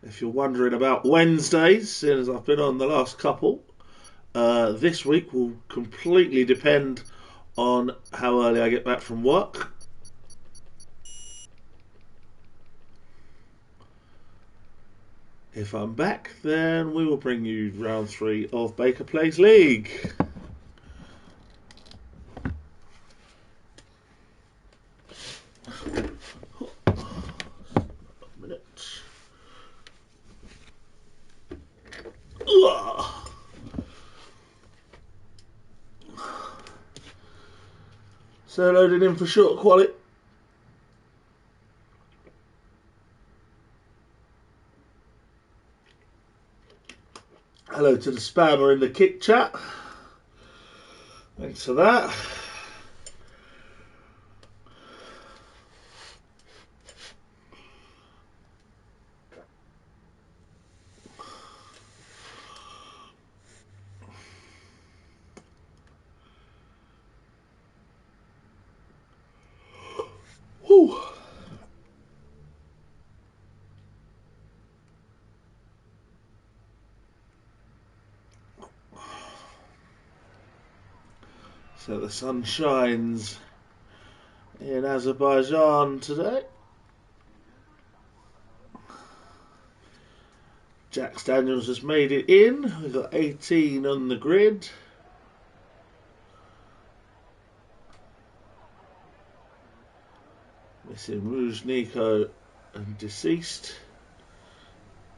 If you're wondering about Wednesdays, seeing as I've been on the last couple, this week will completely depend on how early I get back from work. If I'm back, then we will bring you round 3 of Baker Plays League. So loading in for short quality. Hello to the spammer in the kick chat. Thanks for that. Whew. So the sun shines in Azerbaijan today. Jack Daniels has made it in. We've got 18 on the grid. Missing Rouge Nico and Deceased.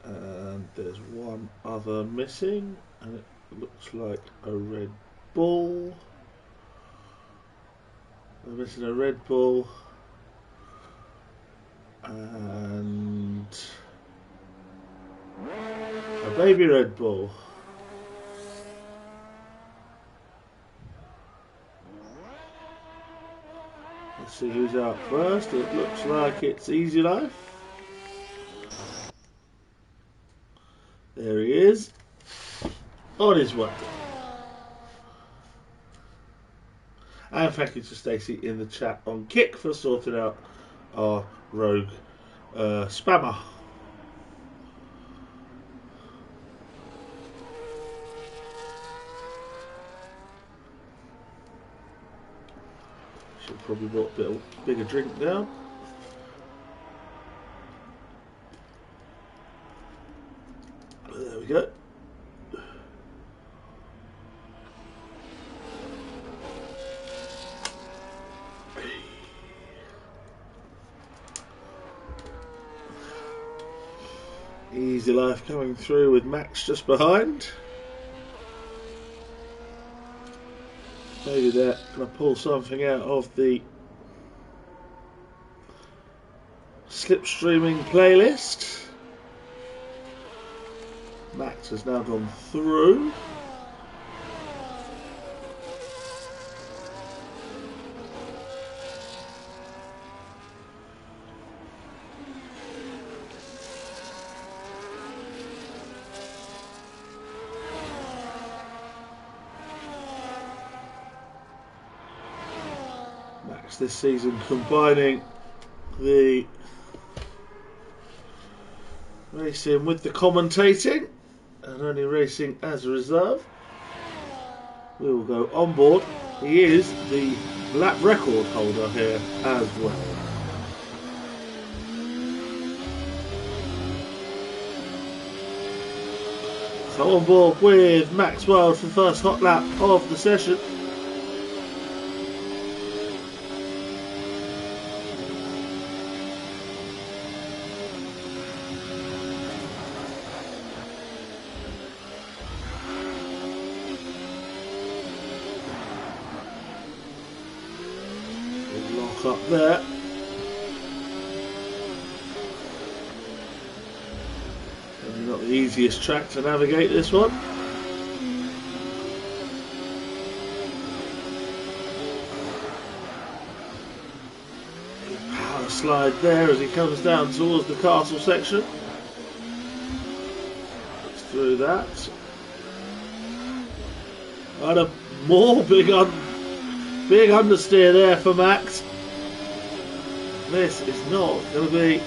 And there's one other missing, and it looks like a Red Bull. We're missing a Red Bull and a baby Red Bull. Let's see who's out first. It looks like it's Easy Life. There he is, on his way. And thank you to Stacey in the chat on Kick for sorting out our rogue spammer. Should probably brought a bit of bigger drink down. There we go. Easy Life coming through with Max just behind. Maybe they're going to pull something out of the slipstreaming playlist. Max has now gone through. Max this season combining the racing with the commentating and only racing as a reserve. We will go on board. He is the lap record holder here as well. So on board with Max Wild for the first hot lap of the session. Up there. Probably not the easiest track to navigate this one. Power slide there as he comes down towards the castle section. Looks through that. And a more big understeer there for Max. This is not going to be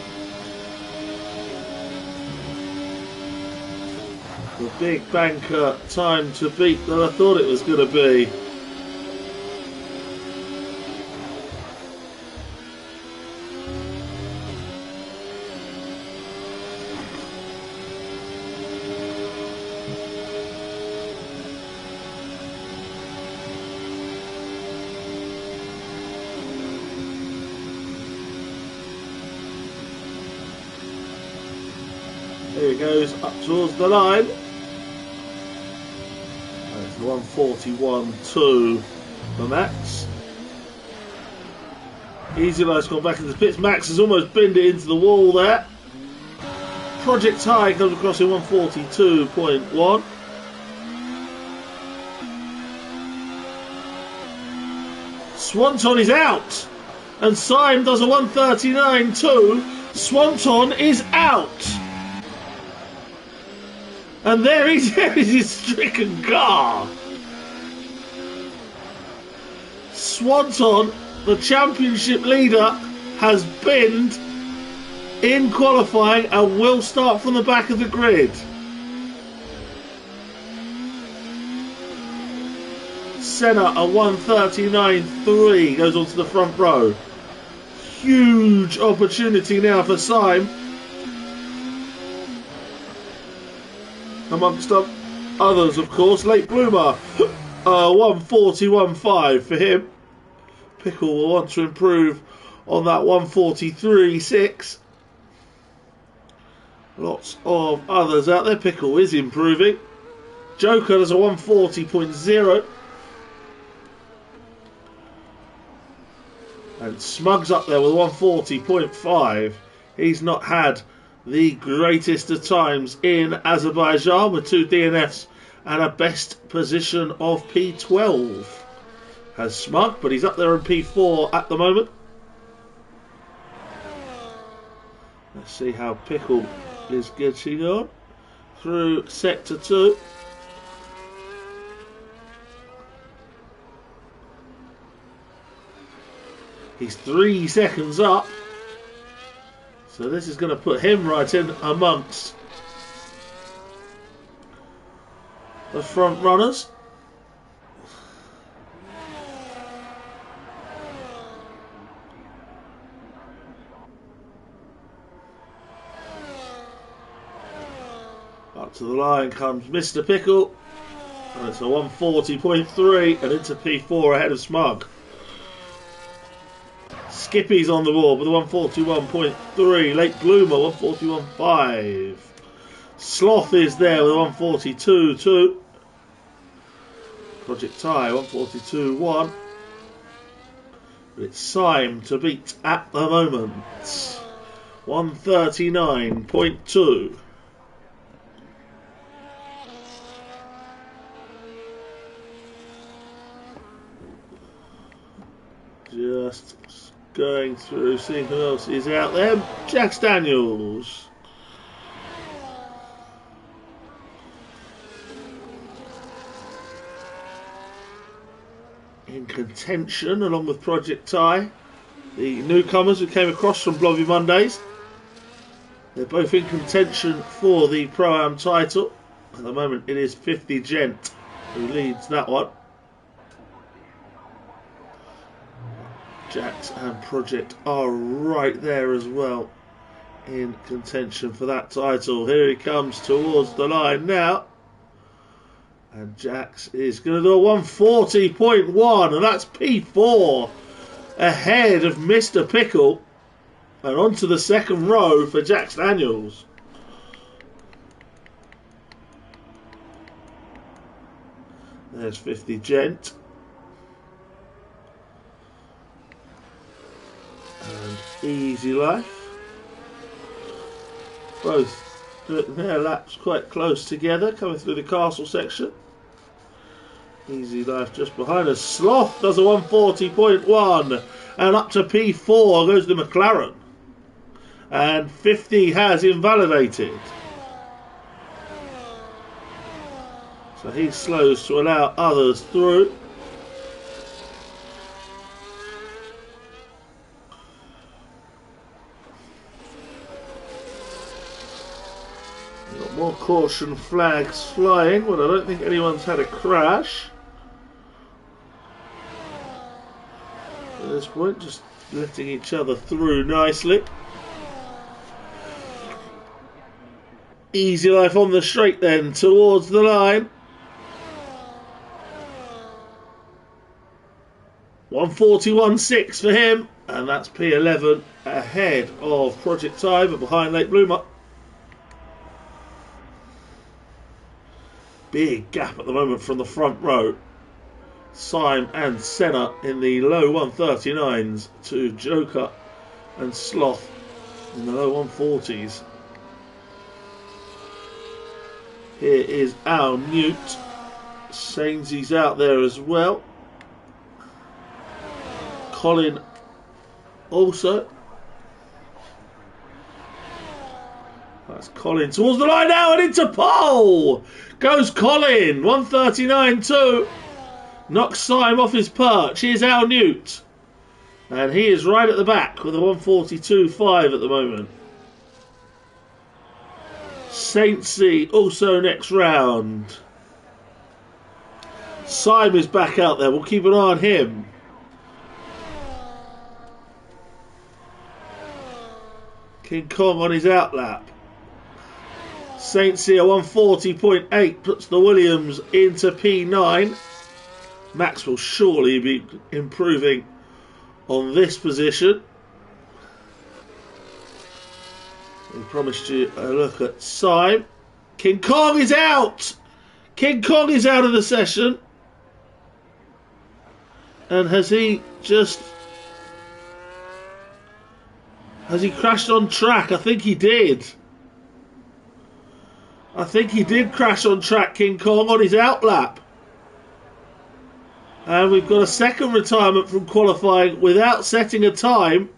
The big banker time to beat that I thought it was going to be. Here it goes up towards the line. It's 141.2 for Max. Easy Life's gone back into the pits. Max has almost binned it into the wall there. Project High comes across in 142.1. Swanton is out. And Syme does a 139.2. Swanton is out. And there is his stricken car. Swanton, the championship leader, has binned in qualifying and will start from the back of the grid. Senna, a 139.3, goes onto the front row. Huge opportunity now for Syme. Amongst others, of course, Late Bloomer, 141.5 for him. Pickle will want to improve on that 143.6. Lots of others out there. Pickle is improving. Joker does a 140.0. And Smug's up there with 140.5. He's not had the greatest of times in Azerbaijan with 2 DNFs and a best position of P12. Has Smug, but he's up there in P4 at the moment. Let's see how Pickle is getting on through Sector 2. He's 3 seconds up. So this is going to put him right in amongst the front runners. Up to the line comes Mr. Pickle. And it's a 140.3 and into P4 ahead of Smug. Skippy's on the board with a 141.3. Late Bloomer 141.5. Sloth is there with a 142.2. Project High 142.1. But it's Syme to beat at the moment. 139.2. Just going through, seeing who else is out there. Jax Daniels. In contention, along with Project Ty. The newcomers who came across from Blobby Mondays. They're both in contention for the Pro-Am title. At the moment, it is 50 Gent who leads that one. Jax and Project are right there as well in contention for that title. Here he comes towards the line now. And Jax is going to do a 140.1, and that's P4 ahead of Mr. Pickle. And onto the second row for Jax Daniels. There's 50 Gent. And Easy Life. Both doing their laps quite close together, coming through the castle section. Easy Life just behind us. Sloth does a 140.1, and up to P4 goes the McLaren. And 50 has invalidated. So he slows to allow others through. More Caution flags flying, but I don't think anyone's had a crash. At this point, just letting each other through nicely. Easy Life on the straight then, towards the line. 1:41.6 for him, and that's P11 ahead of Project Time and behind Late Bloomer. Big gap at the moment from the front row. Syme and Senna in the low 139s to Joker and Sloth in the low 140s. Here is Al Newt. Sainzy's out there as well. Colin also. That's Colin towards the line now and into pole. Goes Colin. 139.2. Knocks Syme off his perch. Here's Al Newt. And he is right at the back with a 142.5 at the moment. Saintsy also next round. Syme is back out there. We'll keep an eye on him. King Kong on his outlap. Saintsy a 140.8 puts the Williams into P9. Max will surely be improving on this position. We promised you a look at Syme. King Kong is out! King Kong is out of the session. And has he crashed on track? I think he did. I think he did crash on track, King Kong, on his outlap. And we've got a second retirement from qualifying without setting a time.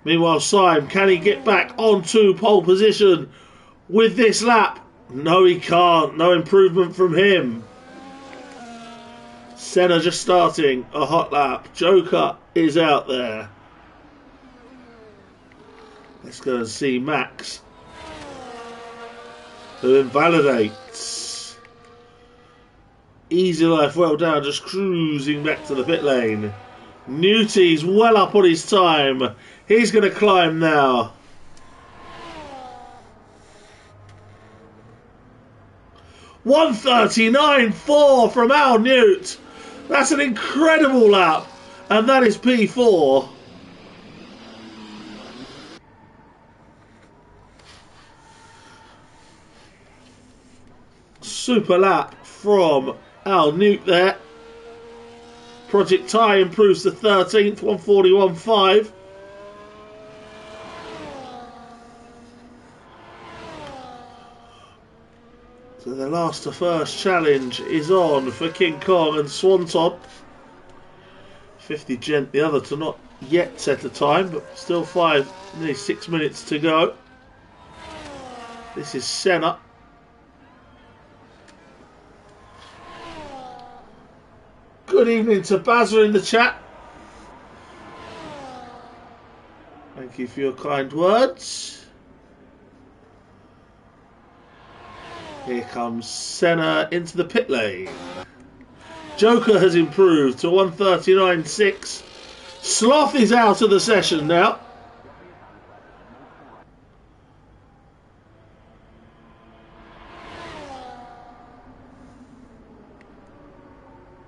Meanwhile, Syme, can he get back onto pole position with this lap? No, he can't. No improvement from him. Senna just starting a hot lap. Joker is out there. Let's go and see Max, who invalidates. Easy Life well down, just cruising back to the pit lane. Newty's well up on his time. He's going to climb now. $139.4 from Al Newt. That's an incredible lap. And that is P4. Super lap from Al Newt there. Project Ty improves to 13th, 141.5. So the last to first challenge is on for King Kong and Swanton. 50 Gent, the other to not yet set a time, but still nearly 6 minutes to go. This is Senna. Good evening to Bazza in the chat. Thank you for your kind words. Here comes Senna into the pit lane. Joker has improved to 139.6. Sloth is out of the session now.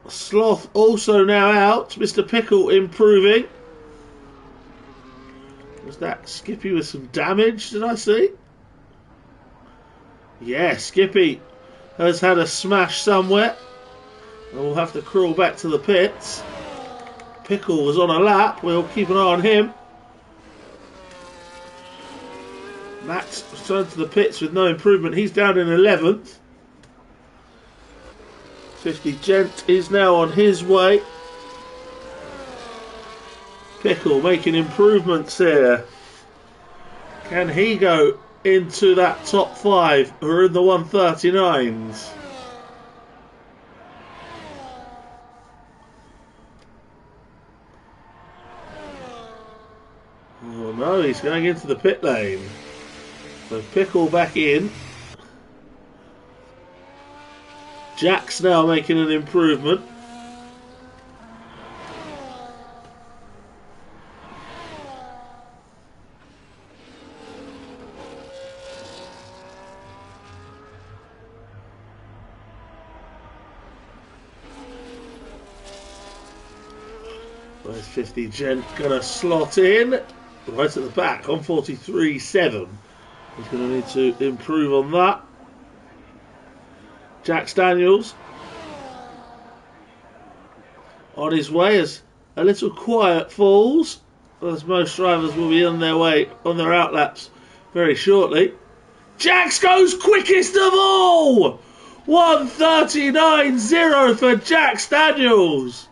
Sloth also now out. Mr. Pickle improving. Was that Skippy with some damage, did I see? Yeah, Skippy has had a smash somewhere. And we'll have to crawl back to the pits. Pickle was on a lap. We'll keep an eye on him. Max returned to the pits with no improvement. He's down in 11th. 50 Gent is now on his way. Pickle making improvements here. Can he go into that top 5 who are in the 139s? Oh no, he's going into the pit lane. So Pickle back in. Jack's now making an improvement. Where's 50 Gent gonna slot in right at the back on 43.7. He's gonna need to improve on that. Jax Daniels on his way as a little quiet falls, as most drivers will be on their way on their outlaps very shortly. Jax goes quickest of all! 1:39.0 for Jax Daniels.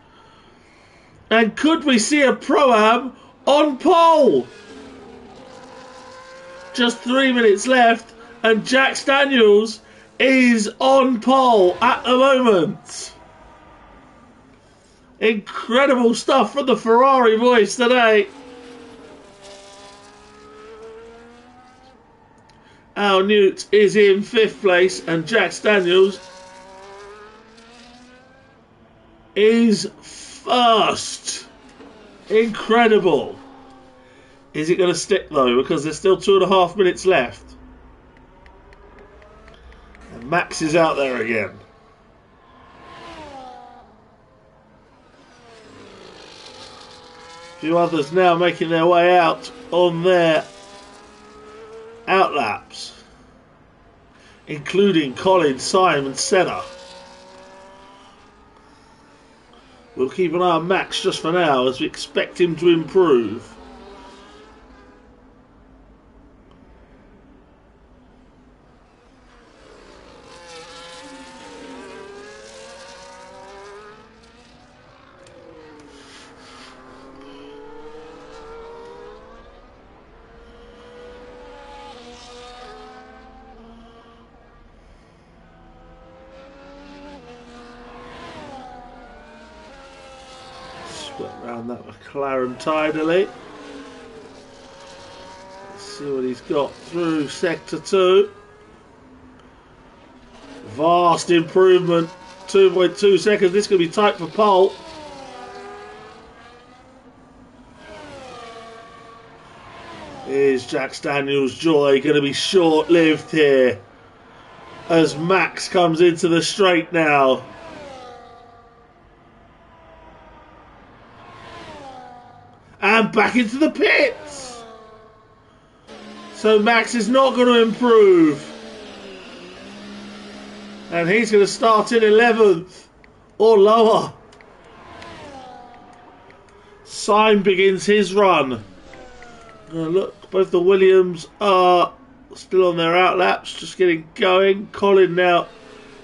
And could we see a Pro-Am on pole? Just 3 minutes left and Jax Daniels is on pole at the moment. Incredible stuff from the Ferrari voice today. Al Newt is in 5th place and Jax Daniels is first. Incredible. Is it going to stick though? Because there's still 2.5 minutes left. And Max is out there again. A few others now making their way out on their outlaps, including Colin, Simon, Senna. We'll keep an eye on Max just for now as we expect him to improve. Around that McLaren tidily. Let's see what he's got through sector 2. Vast improvement, 2.2 seconds. This could be tight for pole. Is Jax Daniels' joy going to be short-lived here as Max comes into the straight now? And back into the pits. So Max is not going to improve. And he's going to start in 11th or lower. Syme begins his run. Look, both the Williams are still on their outlaps, just getting going. Colin now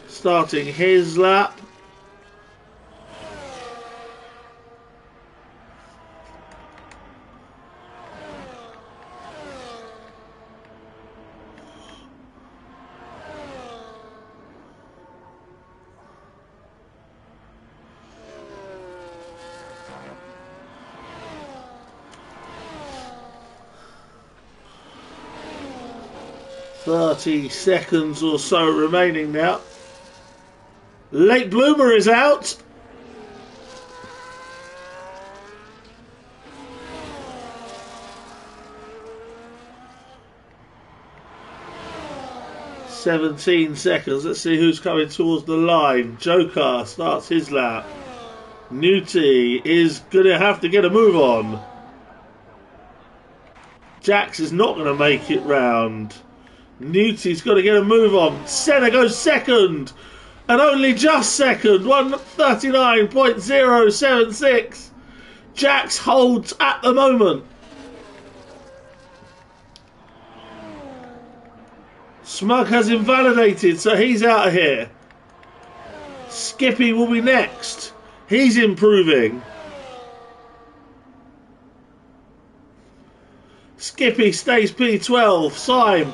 starting his lap. .30 seconds or so remaining now. Late Bloomer is out. .17 seconds. Let's see who's coming towards the line. Joker starts his lap. Newty is going to have to get a move on. Jax is not going to make it round. Newty's got to get a move on. Senna goes second. And only just second. 1:39.076. Jax holds at the moment. Smug has invalidated, so he's out of here. Skippy will be next. He's improving. Skippy stays P12. Syme.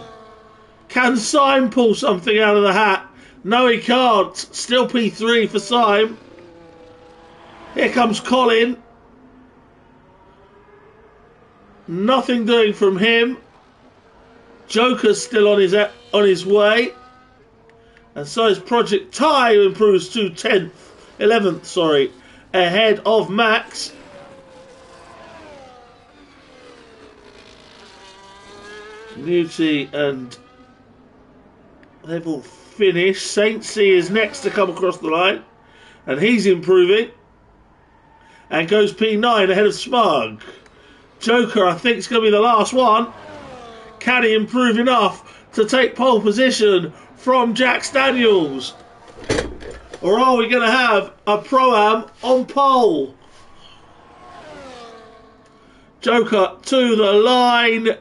Can Syme pull something out of the hat? No, he can't. Still P3 for Syme. Here comes Colin. Nothing doing from him. Joker's still on his way. And so is Project Ty, who improves to 11th, ahead of Max. Newty and they've all finished. Saint C is next to come across the line, and he's improving. And goes P9 ahead of Smug. Joker, I think, is going to be the last one. Can he improve enough to take pole position from Jax Daniels? Or are we going to have a Pro-Am on pole? Joker to the line.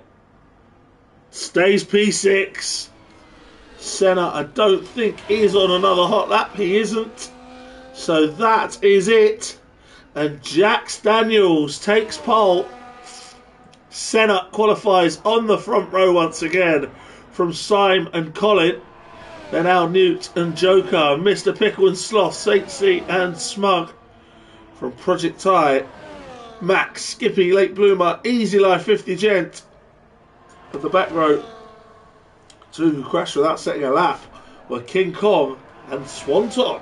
Stays P6. Senna, I don't think, is on another hot lap. He isn't. So that is it. And Jax Daniels takes pole. Senna qualifies on the front row once again from Syme and Colin. Then Al Newt and Joker, Mr. Pickle and Sloth, Saint C and Smug from Project Ty. Max, Skippy, Late Bloomer, Easy Life 50 Gent at the back row. Two who crashed without setting a lap were King Kong and Swanton.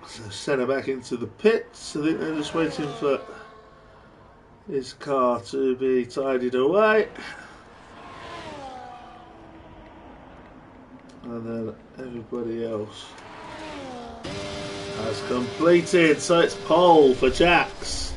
So Senna back into the pits. I think they're just waiting for his car to be tidied away. And then everybody else has completed. So it's pole for Jax.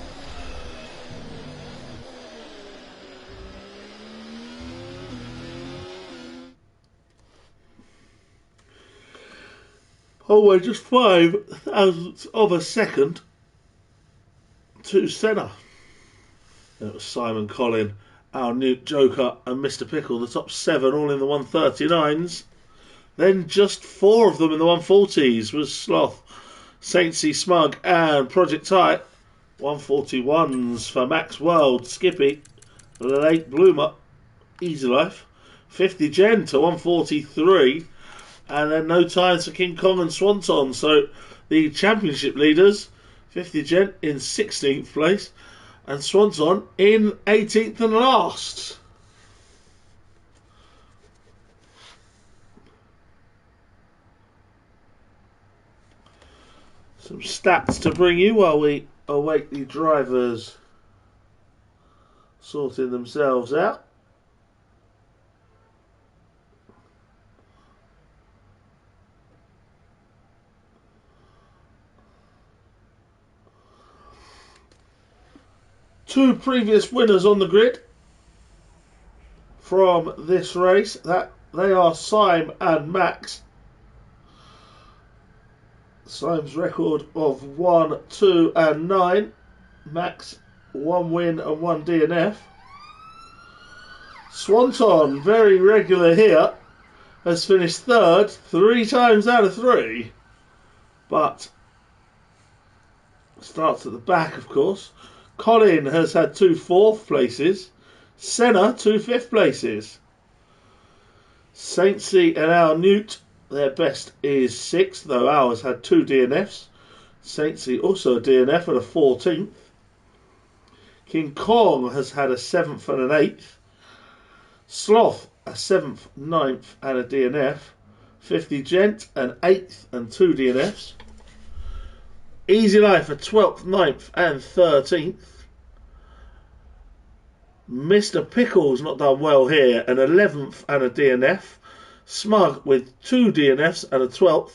Oh, we're just 5 thousandths of a second to Senna. It was Simon Collin, our Newt, Joker and Mr. Pickle, the top 7 all in the 139s. Then just 4 of them in the 140s was Sloth, Saint C, Smug and Project Ty. 141s for Max World, Skippy, Late Bloomer, Easy Life. 50 Gen to 143. And then no times for King Kong and Swanton. So the championship leaders, 50 Gent in 16th place and Swanton in 18th and last. Some stats to bring you while we await the drivers sorting themselves out. Two previous winners on the grid from this race. That they are Syme and Max. Syme's record of 1, 2 and 9. Max 1 win and 1 DNF. Swanton, very regular here, has finished 3rd 3 times out of 3. But starts at the back, of course. Colin has had 2 4th places. Senna 2 5th places. Saint C and Al Newt, their best is 6th, though ours had 2 DNFs. Saint C also a DNF at a 14th. King Kong has had a 7th and an 8th. Sloth a 7th, 9th and a DNF. 50 Gent an 8th and 2 DNFs. Easy Life a 12th, 9th and 13th. Mr. Pickle's not done well here, an 11th and a DNF. Smug with 2 DNFs and a 12th.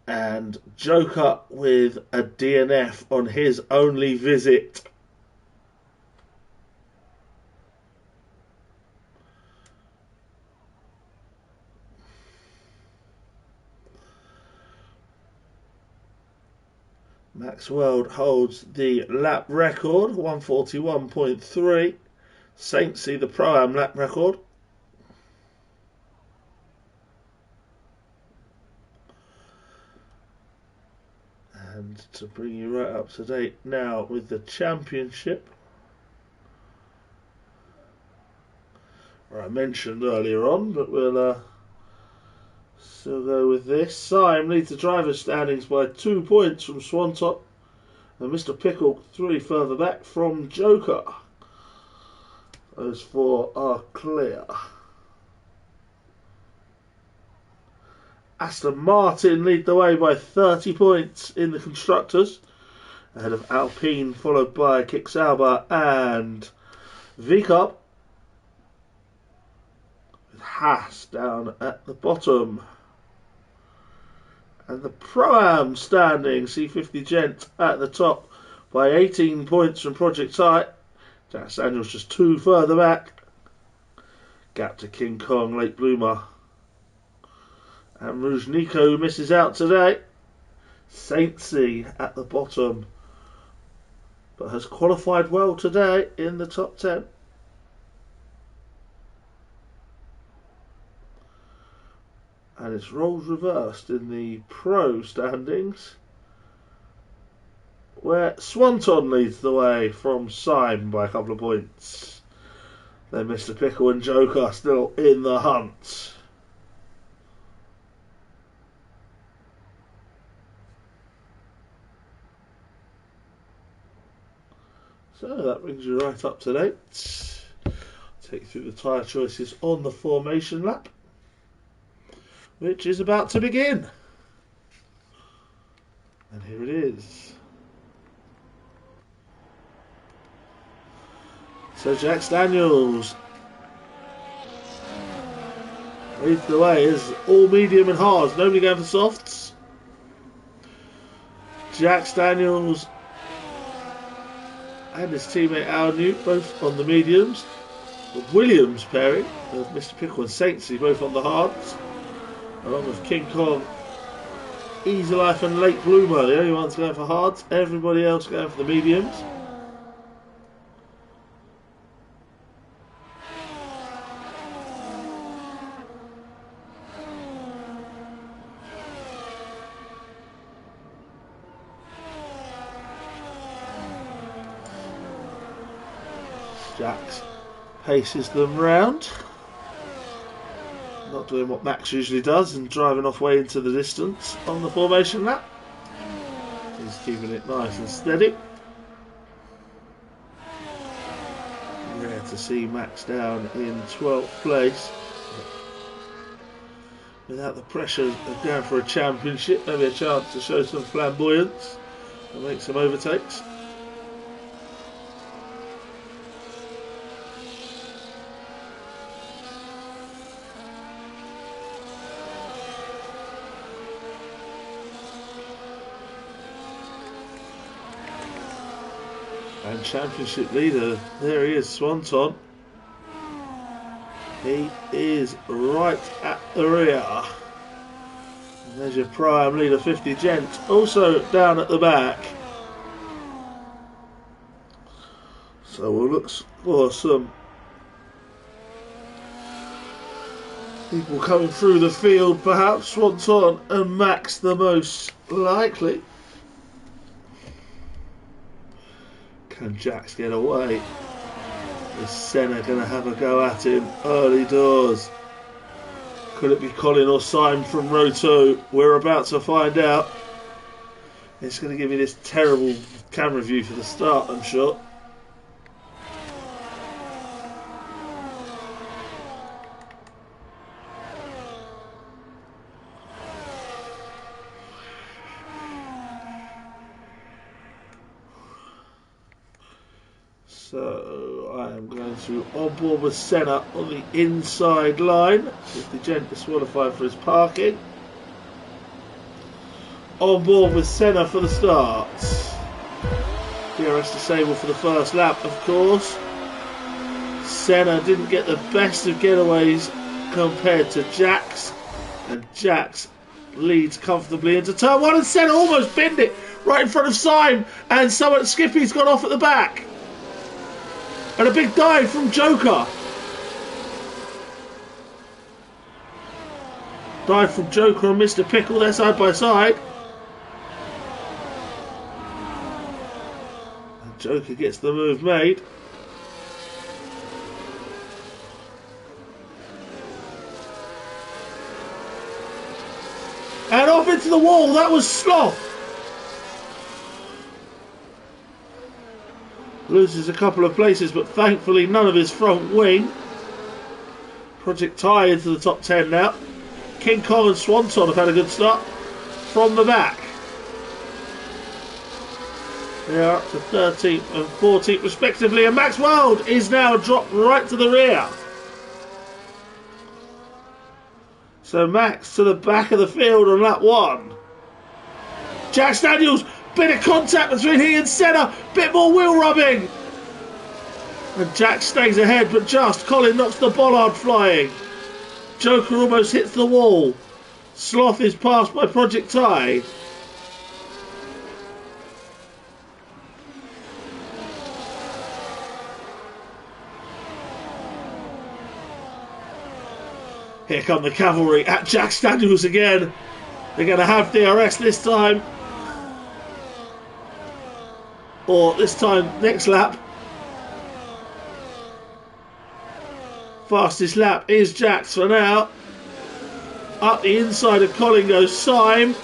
And Joker with a DNF on his only visit. Max World holds the lap record, 141.3. Saint C the Pro-Am lap record. And to bring you right up to date now with the championship, I mentioned earlier on, but we'll still go with this. Syme leads the driver's standings by 2 points from Swanton, and Mr. Pickle 3 further back from Joker. Those 4 are clear. Aston Martin lead the way by 30 points in the Constructors, ahead of Alpine, followed by Kicksauber and V-Cup, with Haas down at the bottom. And the Pro-Am standing, C50 Gent at the top by 18 points from Project Tight. Jack Daniels just 2 further back. Gap to King Kong, Late Bloomer. And Rouge Nico misses out today. Saintsy at the bottom, but has qualified well today in the top 10. And it's roles reversed in the Pro standings, where Swanton leads the way from Syme by a couple of points. Then Mr. Pickle and Joker still in the hunt. So that brings you right up to date. I'll take you through the tyre choices on the formation lap, which is about to begin. And here it is. So Jack Daniels leads the way as all medium and hards, nobody going for softs. Jack Daniels and his teammate Al Newt both on the mediums. The Williams pairing of Mr. Pickle and Saintsy both on the hards, along with King Kong, Easy Life and Late Bloomer, the only ones going for hards, everybody else going for the mediums. Jax paces them round, not doing what Max usually does and driving off way into the distance on the formation lap. He's keeping it nice and steady. Rare to see Max down in 12th place without the pressure of going for a championship. Maybe a chance to show some flamboyance and make some overtakes. And championship leader, there he is, Swanton. He is right at the rear. And there's your Pro-Am leader, 50 Gent, also down at the back. So we'll look for some people coming through the field, perhaps Swanton and Max the most likely. Can Jax get away? Is Senna going to have a go at him early doors? Could it be Colin or Syme from row 2? We're about to find out. It's going to give me this terrible camera view for the start, I'm sure. So I am going to onboard with Senna on the inside line. 50 Gent disqualified for his parking. On board with Senna for the start. DRS disabled for the first lap, of course. Senna didn't get the best of getaways compared to Jax, and Jax leads comfortably into turn 1, and Senna almost binned it right in front of Syme, and Skippy's gone off at the back. And a big dive from Joker. Dive from Joker and Mr. Pickle, they're side by side. Joker gets the move made. And off into the wall. That was Sloth. Loses a couple of places, but thankfully none of his front wing. Project Tie into the top 10 now. King Kong and Swanton have had a good start from the back. They are up to 13th and 14th respectively, and Max Wild is now dropped right to the rear. So Max to the back of the field on lap 1. Jack Daniels, bit of contact between he and Senna, bit more wheel rubbing. And Jack stays ahead, but just Colin knocks the bollard flying. Joker almost hits the wall. Sloth is passed by Project Tie. Here come the cavalry at Jack Daniels again. They're going to have DRS this time. Or this time, next lap. Fastest lap is Jack's for now. Up the inside of Colin goes Syme.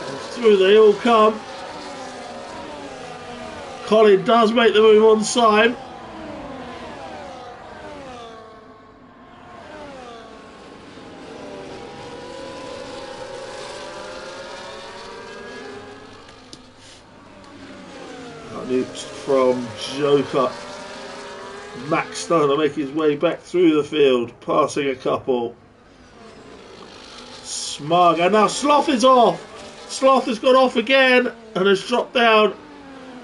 And through they all come. Colin does make the move on Syme. Nukes from Joker. Max starting to make his way back through the field, passing a couple. Smug, and now Sloth is off. Sloth has got off again and has dropped down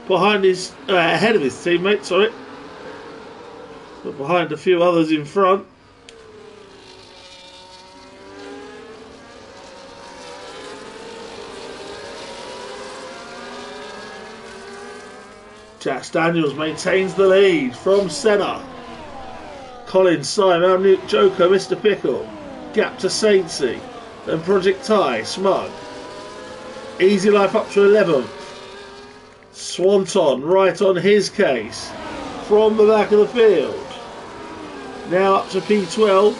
behind his ahead of his teammate, sorry, but behind a few others in front. Jack Daniels maintains the lead from Senna. Colin, Syme, Newt, Joker, Mr. Pickle. Gap to Saintsy. Then Project Tie, Smug. Easy Life up to 11th. Swanton right on his case from the back of the field. Now up to P12.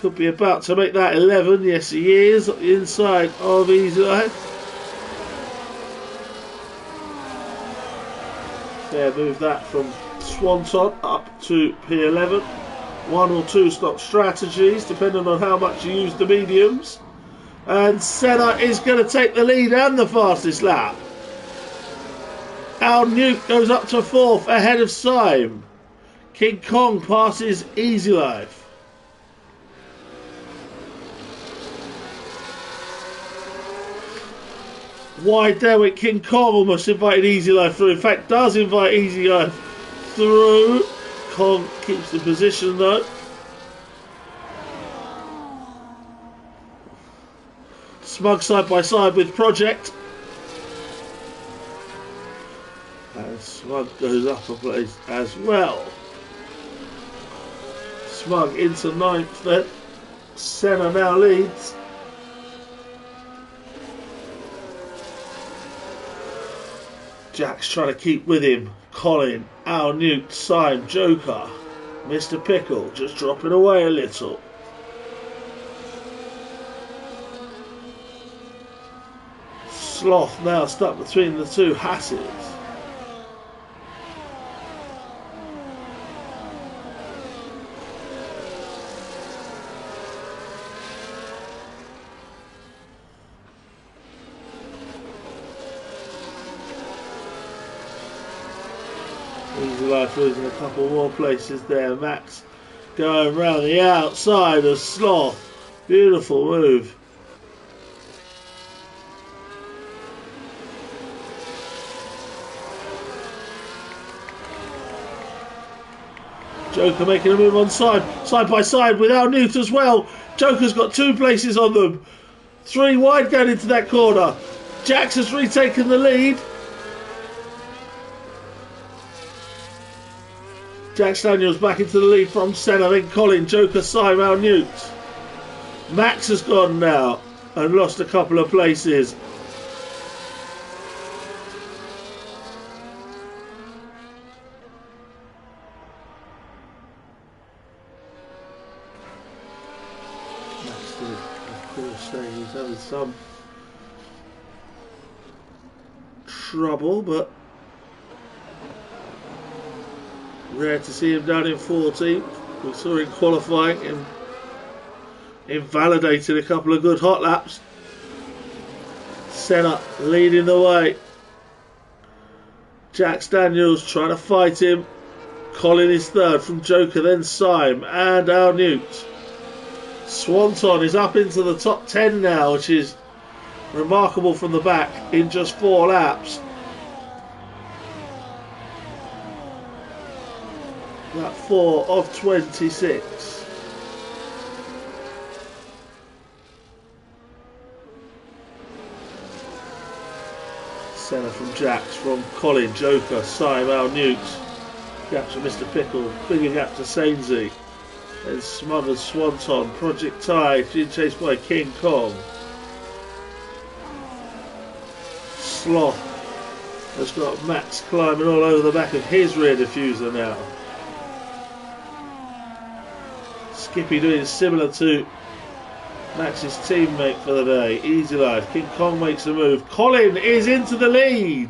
Could be about to make that 11. Yes, he is at the inside of Easy Life. There, move that from Swanton up to P11. 1 or 2 stop strategies, depending on how much you use the mediums. And Senna is going to take the lead and the fastest lap. Al Nuke goes up to 4th ahead of Syme. King Kong passes Easy Life. Wide there with King Kong almost invited Easy Life through. In fact, does invite Easy Life through. Kong keeps the position though. Smug side by side with Project. And Smug goes up a place as well. Smug into 9th then. Senna now leads. Jack's trying to keep with him. Colin, Al Newt, Syme, Joker, Mr. Pickle just dropping away a little. Sloth now stuck between the two Hasses. Easy Life losing a couple more places there. Max going round the outside of Sloth. Beautiful move. Joker making a move on side by side with Al Newt as well. Joker's got 2 places on them. 3 wide going into that corner. Jax has retaken the lead. Jack Daniels back into the lead from Senna, then Colin, Joker, Syme, Al Newt. Max has gone now and lost a couple of places. Max did, of course, say he's having some trouble, but rare to see him down in 14th. We saw him qualifying and invalidated a couple of good hot laps. Senna leading the way. Jax Daniels trying to fight him. Colin is third from Joker, then Syme and Al Newt. Swanton is up into the top 10 now, which is remarkable from the back in just 4 laps. Lap 4 of 26. Senna from Jax, from Colin, Joker, Syme, Al Newt. Gaps for Mr. Pickle, bigger gap to Sainsey. Then Smothers, Swanton, Project Tide, being chased by King Kong. Sloth has got Max climbing all over the back of his rear diffuser now. Skippy doing similar to Max's teammate for the day. Easy Life. King Kong makes a move. Colin is into the lead.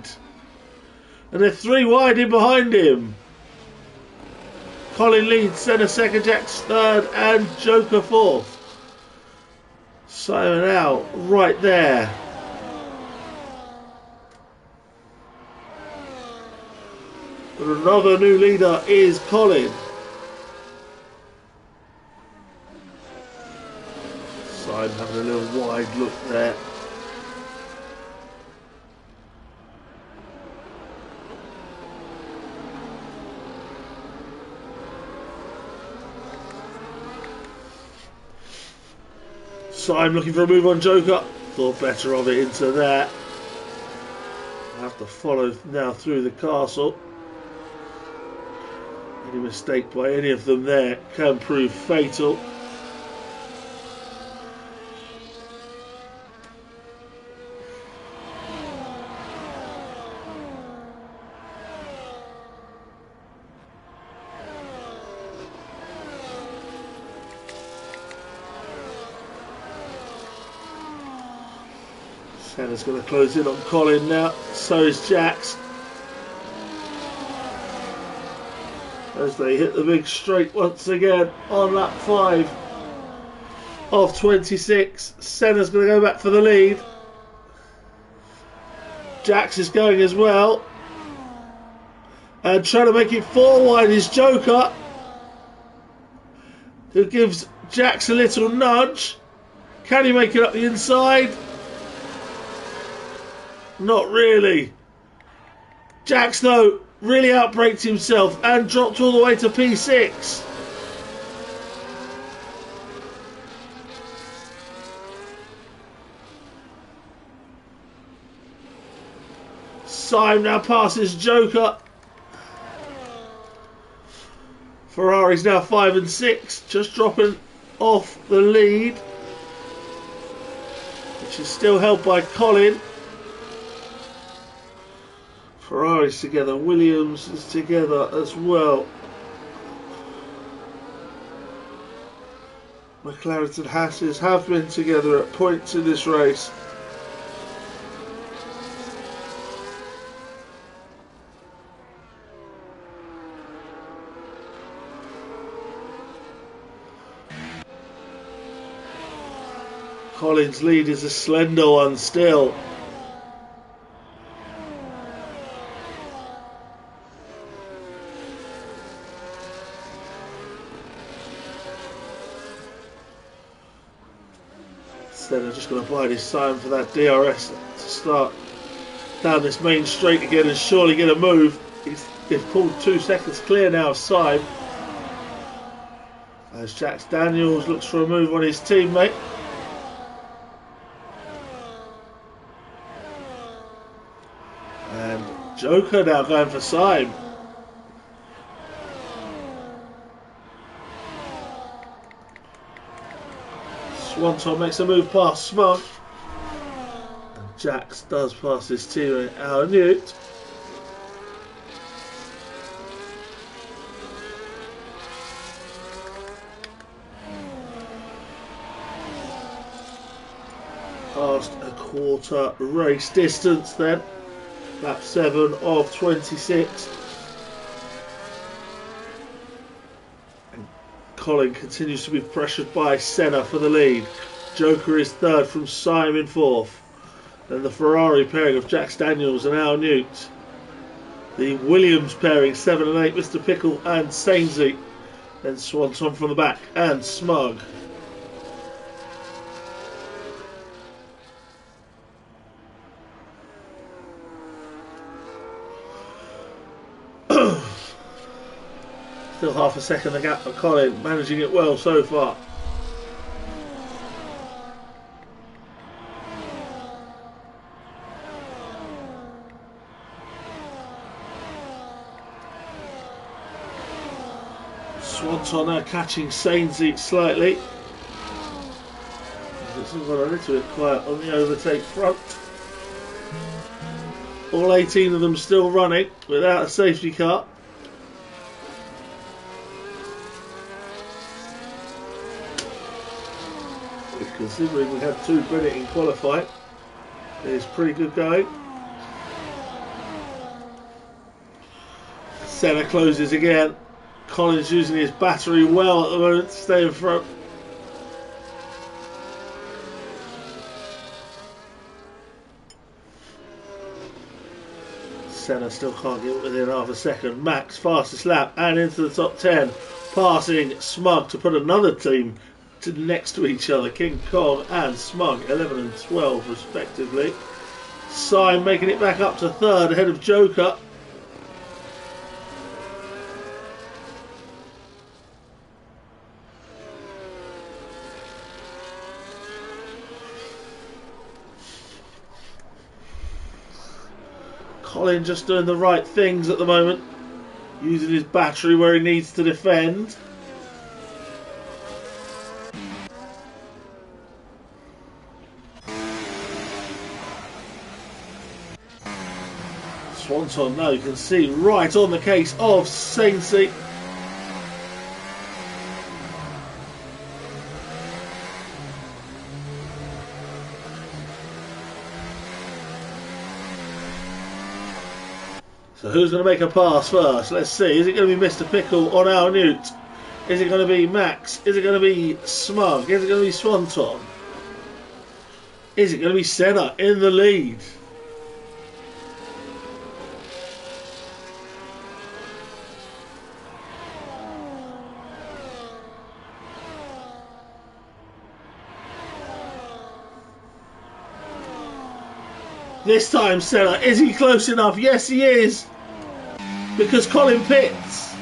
And they're 3 wide in behind him. Colin leads, Senna second, Jax third, and Joker fourth. Simon out right there. And another new leader is Colin. Simon having a little wide look there. Syme looking for a move on Joker. Thought better of it into there. I have to follow now through the castle. Any mistake by any of them there can prove fatal. Senna's going to close in on Colin now, so is Jax. As they hit the big straight once again on lap 5 of 26. Senna's going to go back for the lead. Jax is going as well. And trying to make it 4 wide is Joker, who gives Jax a little nudge. Can he make it up the inside? Not really. Jax, though, really outbraked himself and dropped all the way to P6. Syme now passes Joker. Ferrari's now 5 and 6, just dropping off the lead, which is still held by Colin. Ferrari's together, Williams is together as well. McLarens and Hasses have been together at points in this race. Colin's lead is a slender one still. Senna just going to bide his time for that DRS to start down this main straight again and surely get a move. They've pulled 2 seconds clear now of Syme. As Jax Daniels looks for a move on his teammate. And Joker now going for Syme. Swanton makes a move past Smug. And Jax does pass his teammate Al Newt. Past a quarter race distance then. Lap 7 of 26. And Colin continues to be pressured by Senna for the lead. Joker is third from Simon fourth. Then the Ferrari pairing of Jax Daniels and Al Newt. The Williams pairing 7 and 8, Mr. Pickle and Sainsey. Then Swanton from the back and Smug. Still half a second the gap for Colin, managing it well so far. Swanton now catching Sainsey slightly. It's got a little bit quiet on the overtake front. All 18 of them still running without a safety car. Considering we had 2 Bennett in qualifying, it's pretty good going. Senna closes again. Colin's using his battery well at the moment to stay in front. Senna still can't get within half a second. Max fastest lap and into the top 10, passing Smug to put another team next to each other. King Kong and Smug 11 and 12 respectively. Sim making it back up to third ahead of Joker. Colin just doing the right things at the moment, using his battery where he needs to defend. Swanton now, you can see, right on the case of Sainsey. So who's going to make a pass first? Let's see. Is it going to be Mr. Pickle on Al Newt? Is it going to be Max? Is it going to be Smug? Is it going to be Swanton? Is it going to be Senna in the lead? This time Senna, is he close enough? Yes he is, because Colin pits.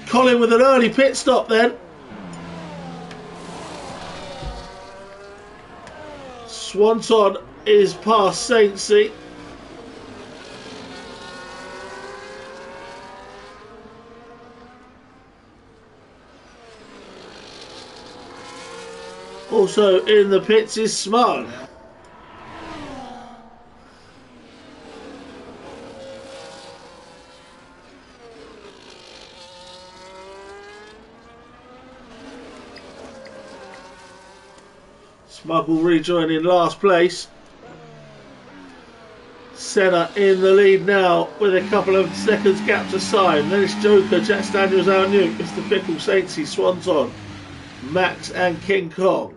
Colin with an early pit stop then. Swanton is past Sainsey. Also in the pits is Smug. Smug will rejoin in last place. Senna in the lead now with a couple of seconds gap to Sim. Then it's Joker, Jax Daniels, Al Newt, Mr. Pickle, Sainsey, Swanton, Max and King Kong.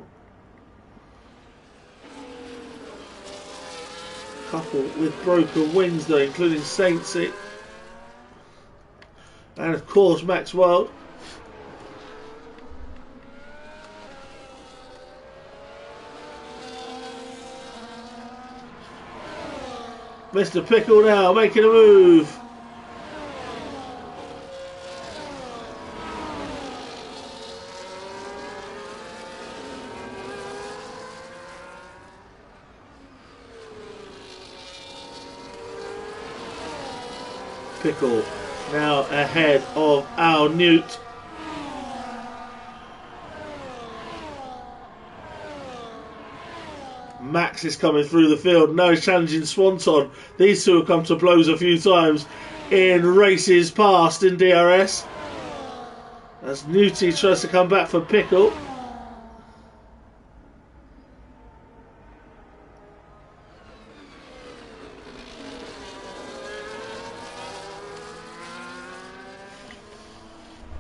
Couple with broken wings though, including Sainsey. And of course Max Wild. Mr. Pickle now making a move. Pickle now ahead of Al Newt. Max is coming through the field. Now he's challenging Swanton. These two have come to blows a few times in races past in DRS. As Newty tries to come back for Pickle.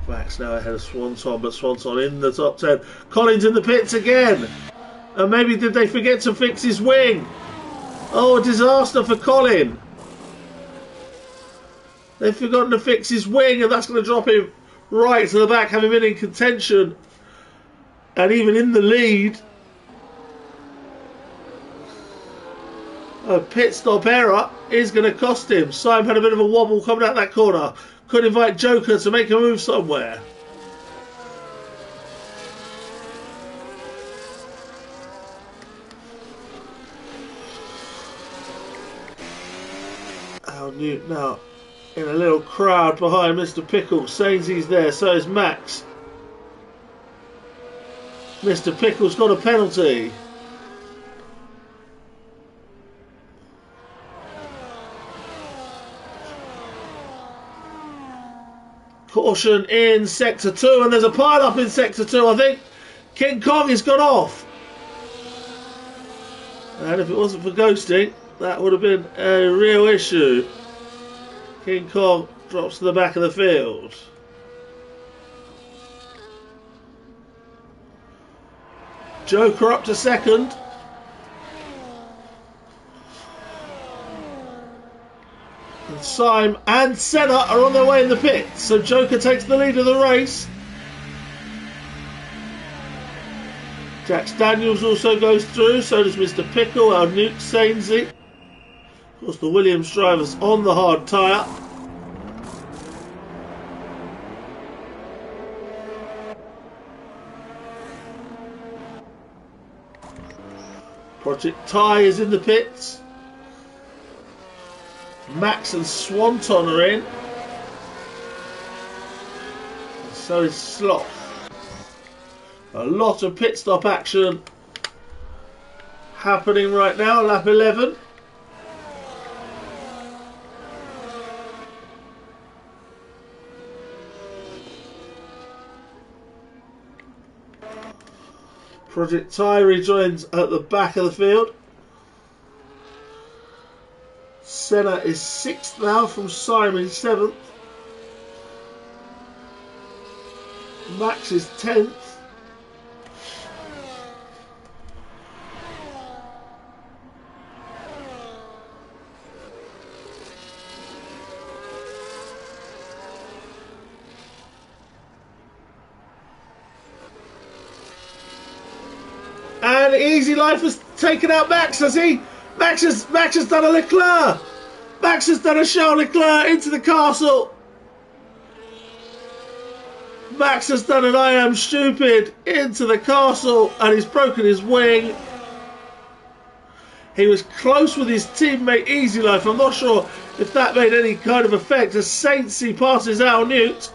Max now ahead of Swanton, but Swanton in the top 10. Collins in the pits again. And maybe did they forget to fix his wing? Oh, a disaster for Colin. They've forgotten to fix his wing, and that's going to drop him right to the back, having been in contention and even in the lead. A pit stop error is going to cost him. Simon had a bit of a wobble coming out that corner. Could invite Joker to make a move somewhere. Al Newt now in a little crowd behind Mr. Pickle. Sainsey's there, so is Max. Mr. Pickle's got a penalty. Caution in Sector 2, and there's a pile up in Sector 2, I think. King Kong has gone off. And if it wasn't for ghosting, that would have been a real issue. King Kong drops to the back of the field. Joker up to second. And Syme and Senna are on their way in the pits. So Joker takes the lead of the race. Jax Daniels also goes through. So does Mr. Pickle, our Nuke Sainsey. Of course, the Williams driver's on the hard tyre. Project Ty is in the pits. Max and Swanton are in. And so is Sloth. A lot of pit stop action happening right now, lap 11. Project Ty rejoins at the back of the field. Senna is 6th now from Simon 7th. Max is 10th. And Easy Life has taken out Max, has he? Max has done a Leclerc. Max has done a Charles Leclerc into the castle. Max has done an I am stupid into the castle, and he's broken his wing. He was close with his teammate Easy Life. I'm not sure if that made any kind of effect as Saintsy passes Al Newt.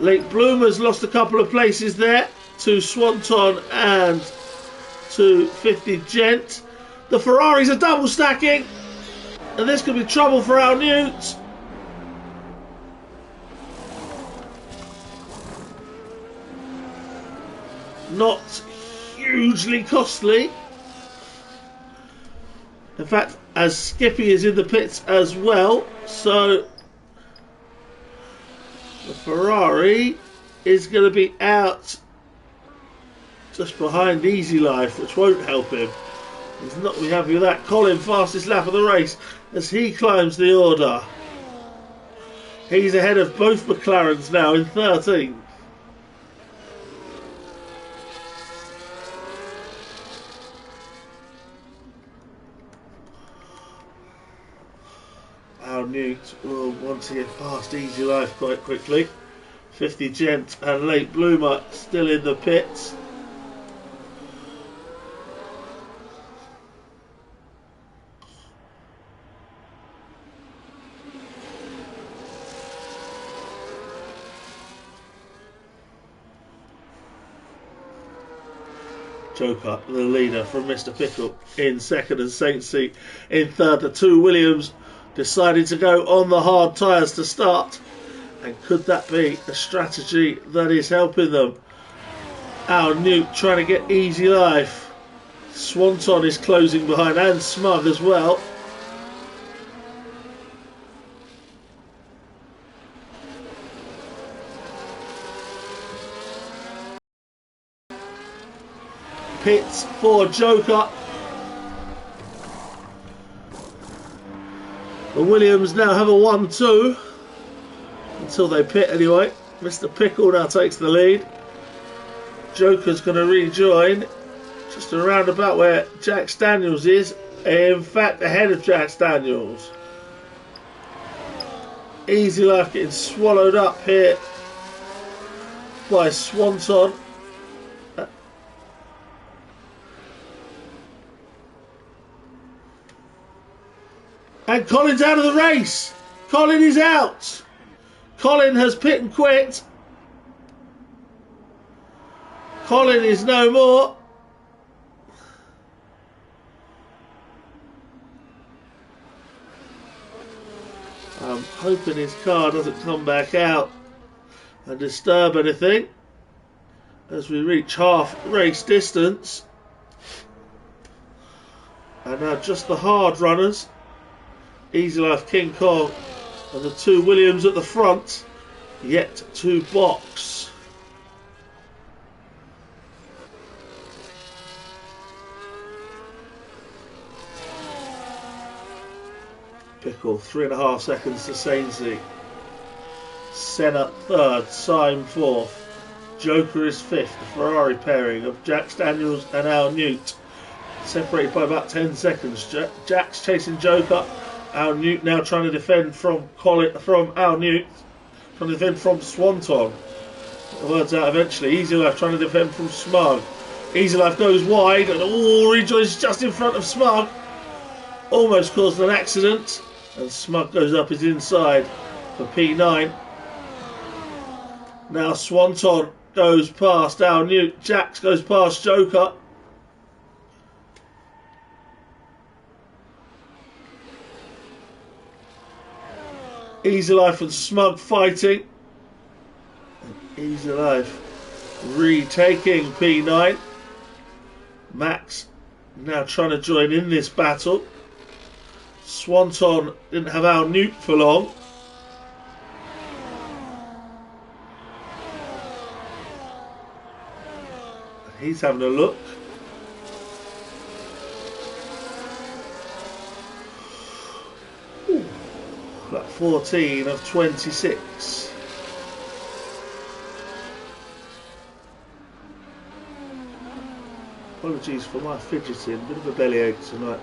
Lake Bloomer's lost a couple of places there to Swanton and to 50 Gent. The Ferraris are double stacking, and this could be trouble for Al Newt. Not hugely costly. In fact, as Skippy is in the pits as well, so the Ferrari is going to be out just behind Easy Life, which won't help him. He's not going to be happy with that. Colin, fastest lap of the race as he climbs the order. He's ahead of both McLarens now in 13th. Al Newt will want to get past Easy Life quite quickly. 50 Gent and Late Bloomer still in the pits. Joker, the leader, from Mr. Pickle in second, and Saint Seat in third. The two Williams decided to go on the hard tyres to start. And could that be a strategy that is helping them? Our Newt trying to get easy life. Swanton is closing behind, and Smug as well. Pits for Joker. The Williams now have a 1-2 until they pit anyway. Mr. Pickle now takes the lead. Joker's going to rejoin just around about where Jax Daniels is. In fact, ahead of Jax Daniels. Easy Life getting swallowed up here by Swanton. And Colin's out of the race. Colin is out. Colin has pit and quit. Colin is no more. I'm hoping his car doesn't come back out and disturb anything as we reach half race distance. And now just the hard runners, Easy Life, King Kong, and the two Williams at the front yet to box. Pickle 3.5 seconds to Sainsey. Senna third, Syme fourth. Joker is fifth. The Ferrari pairing of Jax Daniels and Al Newt separated by about 10 seconds. Jax chasing Joker. Al Newt now trying to defend from Al Newt, trying to defend from Swanton. The words out eventually. Easy Life trying to defend from Smug. Easy Life goes wide and rejoins just in front of Smug. Almost caused an accident, and Smug goes up his inside for P9. Now Swanton goes past Al Newt. Jax goes past Joker. Easy Life and Smug fighting. And Easy Life retaking P9. Max now trying to join in this battle. Swanton didn't have Al Newt for long. He's having a look. Like 14 of 26. Apologies for my fidgeting, bit of a bellyache tonight.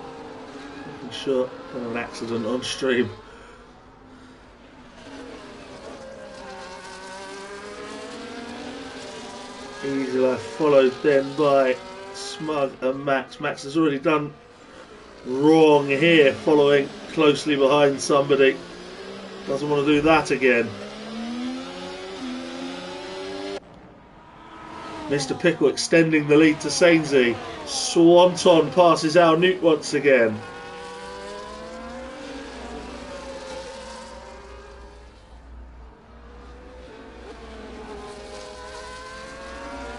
Making sure I had an accident on stream. Easy Life followed then by Smug and Max. Max has already done wrong here, following closely behind somebody. Doesn't want to do that again. Mr. Pickle extending the lead to Sainsey. Swanton passes Al Newt once again.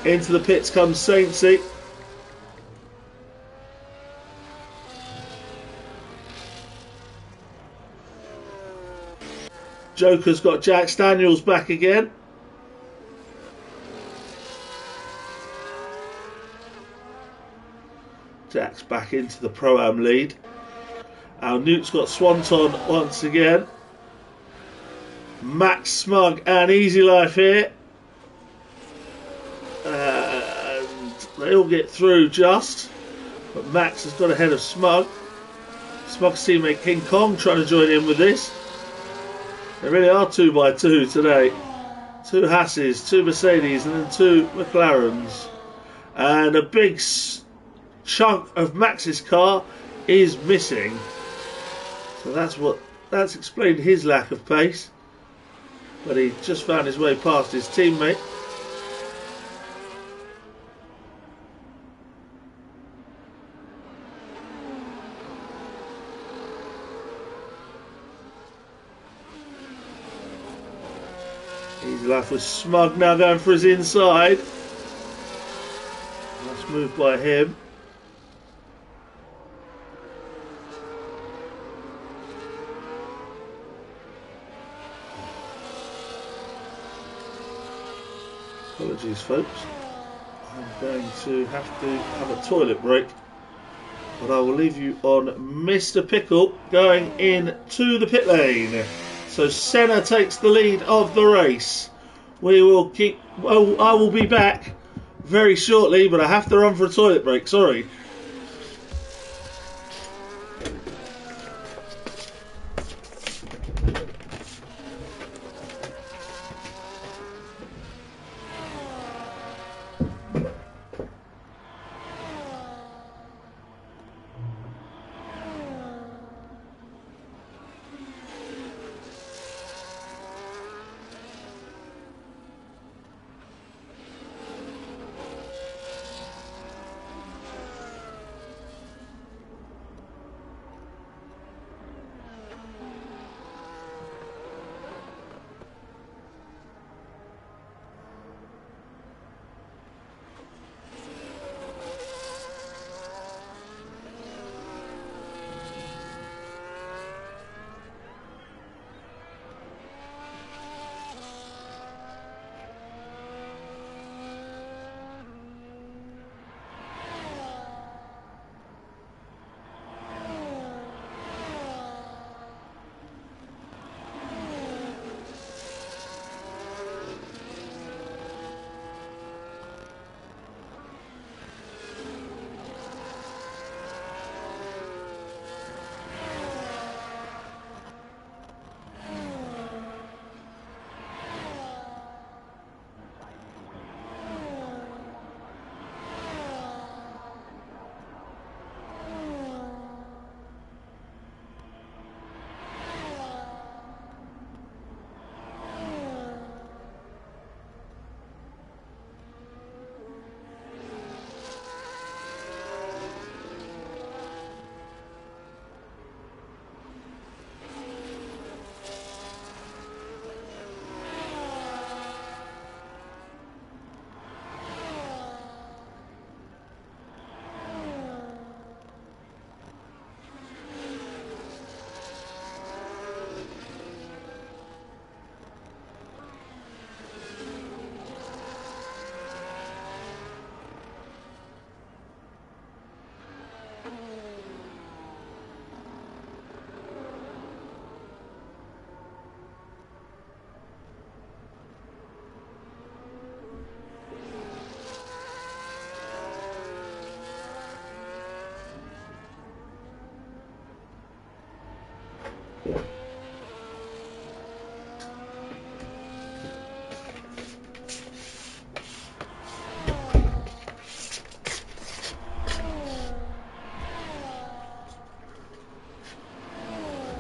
Into the pits comes Sainsey. Joker's got Jax Daniels back again. Jax back into the Pro-Am lead. Our Newt's got Swanton once again. Max, Smug and Easy Life here. And they all get through just. But Max has got ahead of Smug. Smug's teammate King Kong trying to join in with this. There really are 2x2 today. 2 Hasses, 2 Mercedes and then 2 McLarens. And a big chunk of Max's car is missing. So that's explained his lack of pace. But he just found his way past his teammate. Easy life with Smug now going for his inside. Nice move by him. Apologies, folks. I'm going to have a toilet break. But I will leave you on Mr. Pickle going into the pit lane. So Senna takes the lead of the race. We will keep. Well, I will be back very shortly, but I have to run for a toilet break. Sorry.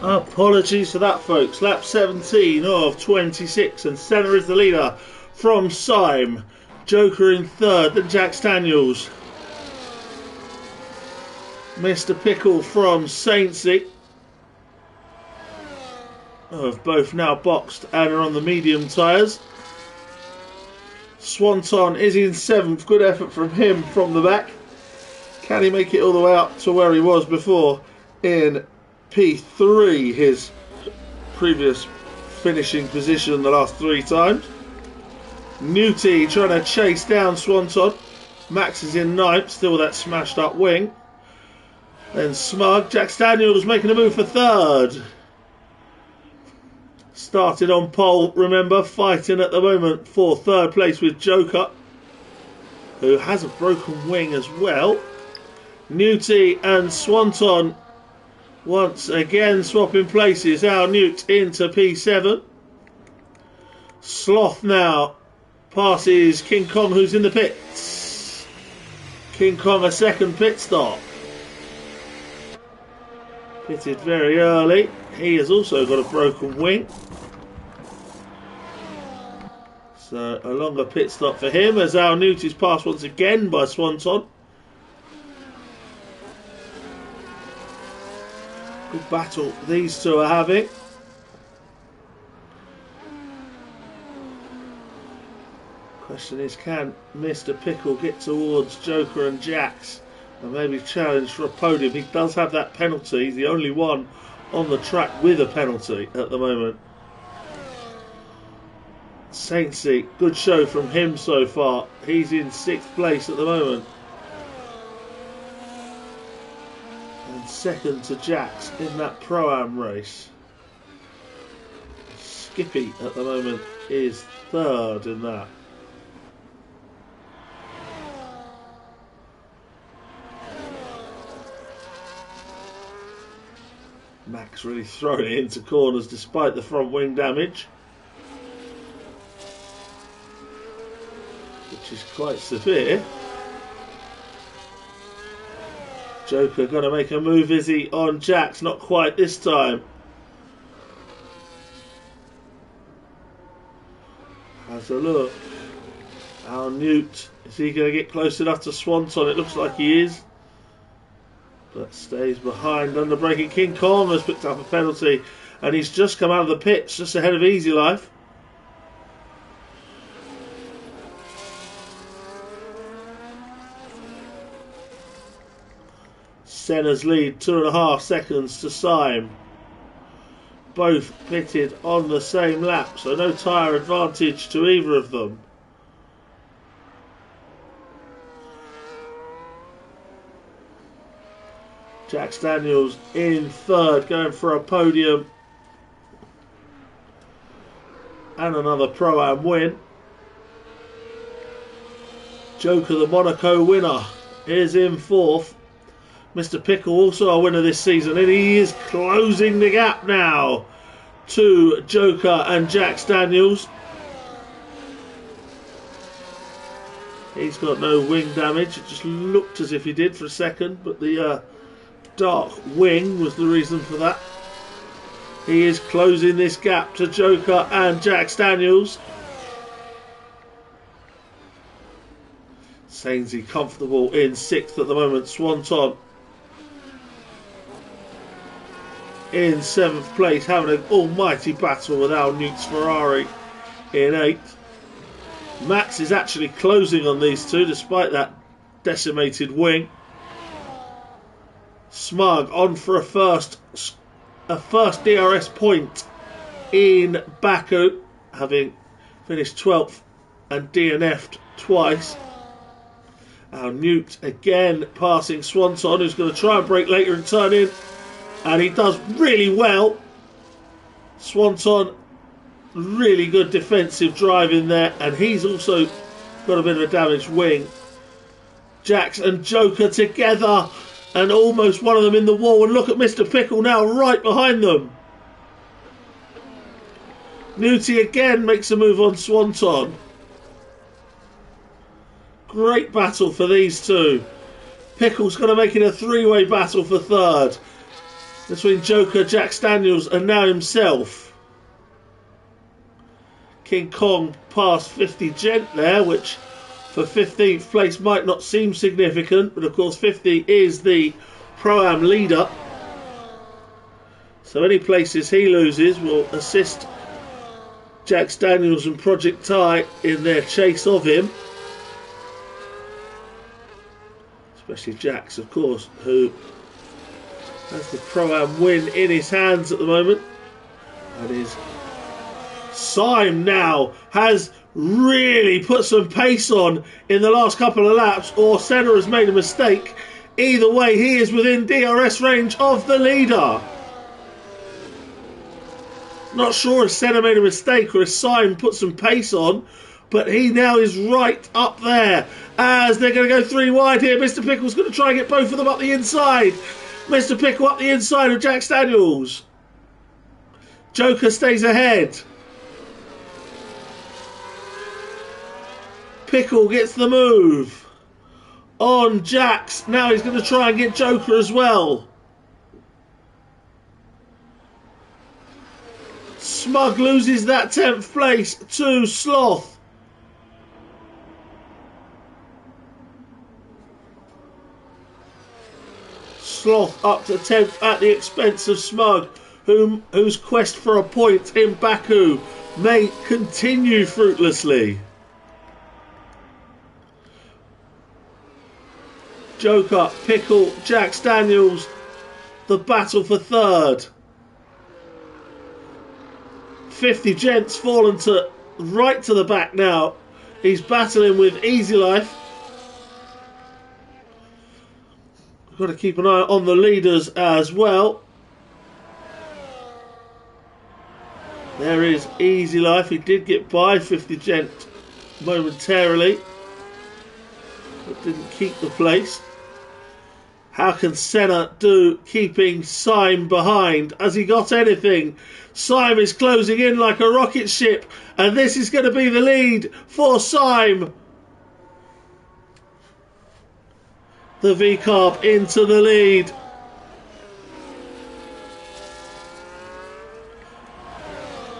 Apologies for that, folks. Lap 17 of 26, and Senna is the leader from Syme. Joker in third, then Jack Daniels. Mr. Pickle from Saintsy have both now boxed and are on the medium tyres. Swanton is in seventh. Good effort from him from the back. Can he make it all the way up to where he was before in P3, his previous finishing position the last 3 times? Newty trying to chase down Swanton. Max is in ninth, still with that smashed up wing. Then Smug. Jack Daniels making a move for third. Started on pole, remember, fighting at the moment for third place with Joker, who has a broken wing as well. Newty and Swanton once again swapping places. Our Newt into P7. Sloth now passes King Kong, who's in the pits. King Kong a second pit stop. Pitted very early. He has also got a broken wing. So a longer pit stop for him as our Newt is passed once again by Swanton. Good battle these two are having. Question is, can Mr. Pickle get towards Joker and Jax and maybe challenge for a podium? He does have that penalty. He's the only one on the track with a penalty at the moment. Saintsy, good show from him so far. He's in 6th place at the moment. And second to Jax in that Pro-Am race. Skippy at the moment is 3rd in that. Max really throwing it into corners despite the front wing damage, which is quite severe. Joker going to make a move, is he, on Jax? Not quite this time. Has a look. Al Newt, is he going to get close enough to Swanton? It looks like he is, but stays behind. Under braking, King Kong has picked up a penalty, and he's just come out of the pits, just ahead of Easy Life. Senna's lead 2.5 seconds to Syme. Both pitted on the same lap, so no tyre advantage to either of them. Jax Daniels in 3rd, going for a podium and another Pro-Am win. Joker, the Monaco winner, is in 4th. Mr. Pickle, also a winner this season, and he is closing the gap now to Joker and Jax Daniels. He's got no wing damage. It just looked as if he did for a second, but the dark wing was the reason for that. He is closing this gap to Joker and Jax Daniels. Sainsy comfortable in 6th at the moment. Swanton in 7th place, having an almighty battle with Al Newt's Ferrari in 8th. Max is actually closing on these two despite that decimated wing. Smug on for a first DRS point in Baku, having finished 12th and DNF'd twice. Al Newt again passing Swanton, who's going to try and brake later and turn in, and he does really well. Swanton, really good defensive driving there, and he's also got a bit of a damaged wing. Jax and Joker together, and almost one of them in the wall, and look at Mr. Pickle now right behind them. Newty again makes a move on Swanton. Great battle for these two. Pickle's going to make it a 3-way battle for 3rd between Joker, Jax Daniels and now himself. King Kong passed 50 Gent there, which for 15th place might not seem significant, but of course 50 is the Pro-Am leader. So any places he loses will assist Jax Daniels and Project Ty in their chase of him. Especially Jax, of course, who has the Pro-Am win in his hands at the moment. And his Syme now has really put some pace on in the last couple of laps, or Senna has made a mistake. Either way, he is within DRS range of the leader. Not sure if Senna made a mistake or if Syme put some pace on, but he now is right up there as they're going to go 3 wide here. Mr. Pickle's going to try and get both of them up the inside. Mr. Pickle up the inside of Jax Daniels. Joker stays ahead. Pickle gets the move on Jax. Now he's going to try and get Joker as well. Smug loses that 10th place to Sloth. Sloth up to 10th at the expense of Smug, whose quest for a point in Baku may continue fruitlessly. Joker, Pickle, Jax Daniels. The battle for third. 50 Gents fallen to right to the back now. He's battling with Easy Life. We've got to keep an eye on the leaders as well. There is Easy Life. He did get by 50 Gent momentarily, but didn't keep the place. How can Senna do keeping Syme behind? Has he got anything? Syme is closing in like a rocket ship, and this is going to be the lead for Syme. The V-Carb into the lead.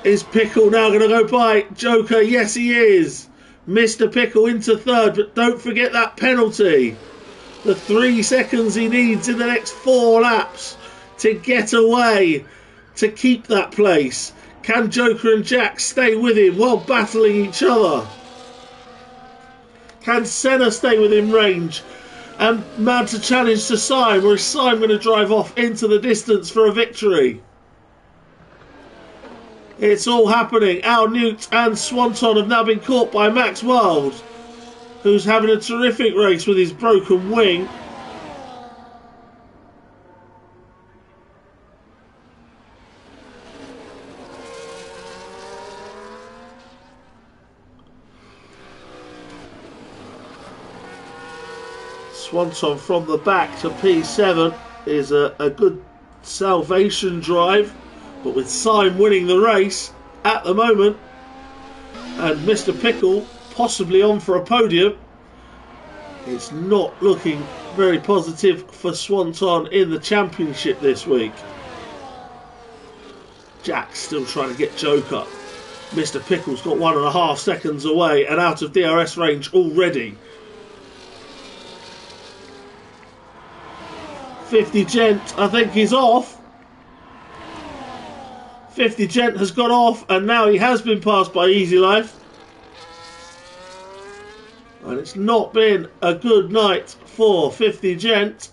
Is Pickle now going to go by Joker? Yes, he is. Mr. Pickle into third, but don't forget that penalty. The 3 seconds he needs in the next 4 laps to get away, to keep that place. Can Joker and Jax stay with him while battling each other? Can Senna stay within range and mount a challenge to Syme, or is Syme going to drive off into the distance for a victory? It's all happening. Al Newt and Swanton have now been caught by Max Wild, who's having a terrific race with his broken wing. Swanton from the back to P7 is a good salvation drive, but with Syme winning the race at the moment and Mr. Pickle possibly on for a podium, it's not looking very positive for Swanton in the championship this week. Jack's still trying to get Joker. Mr. Pickle's got 1.5 seconds away and out of DRS range already. 50 Gent, I think he's off. 50 Gent has gone off, and now he has been passed by Easy Life. And it's not been a good night for 50 Gent.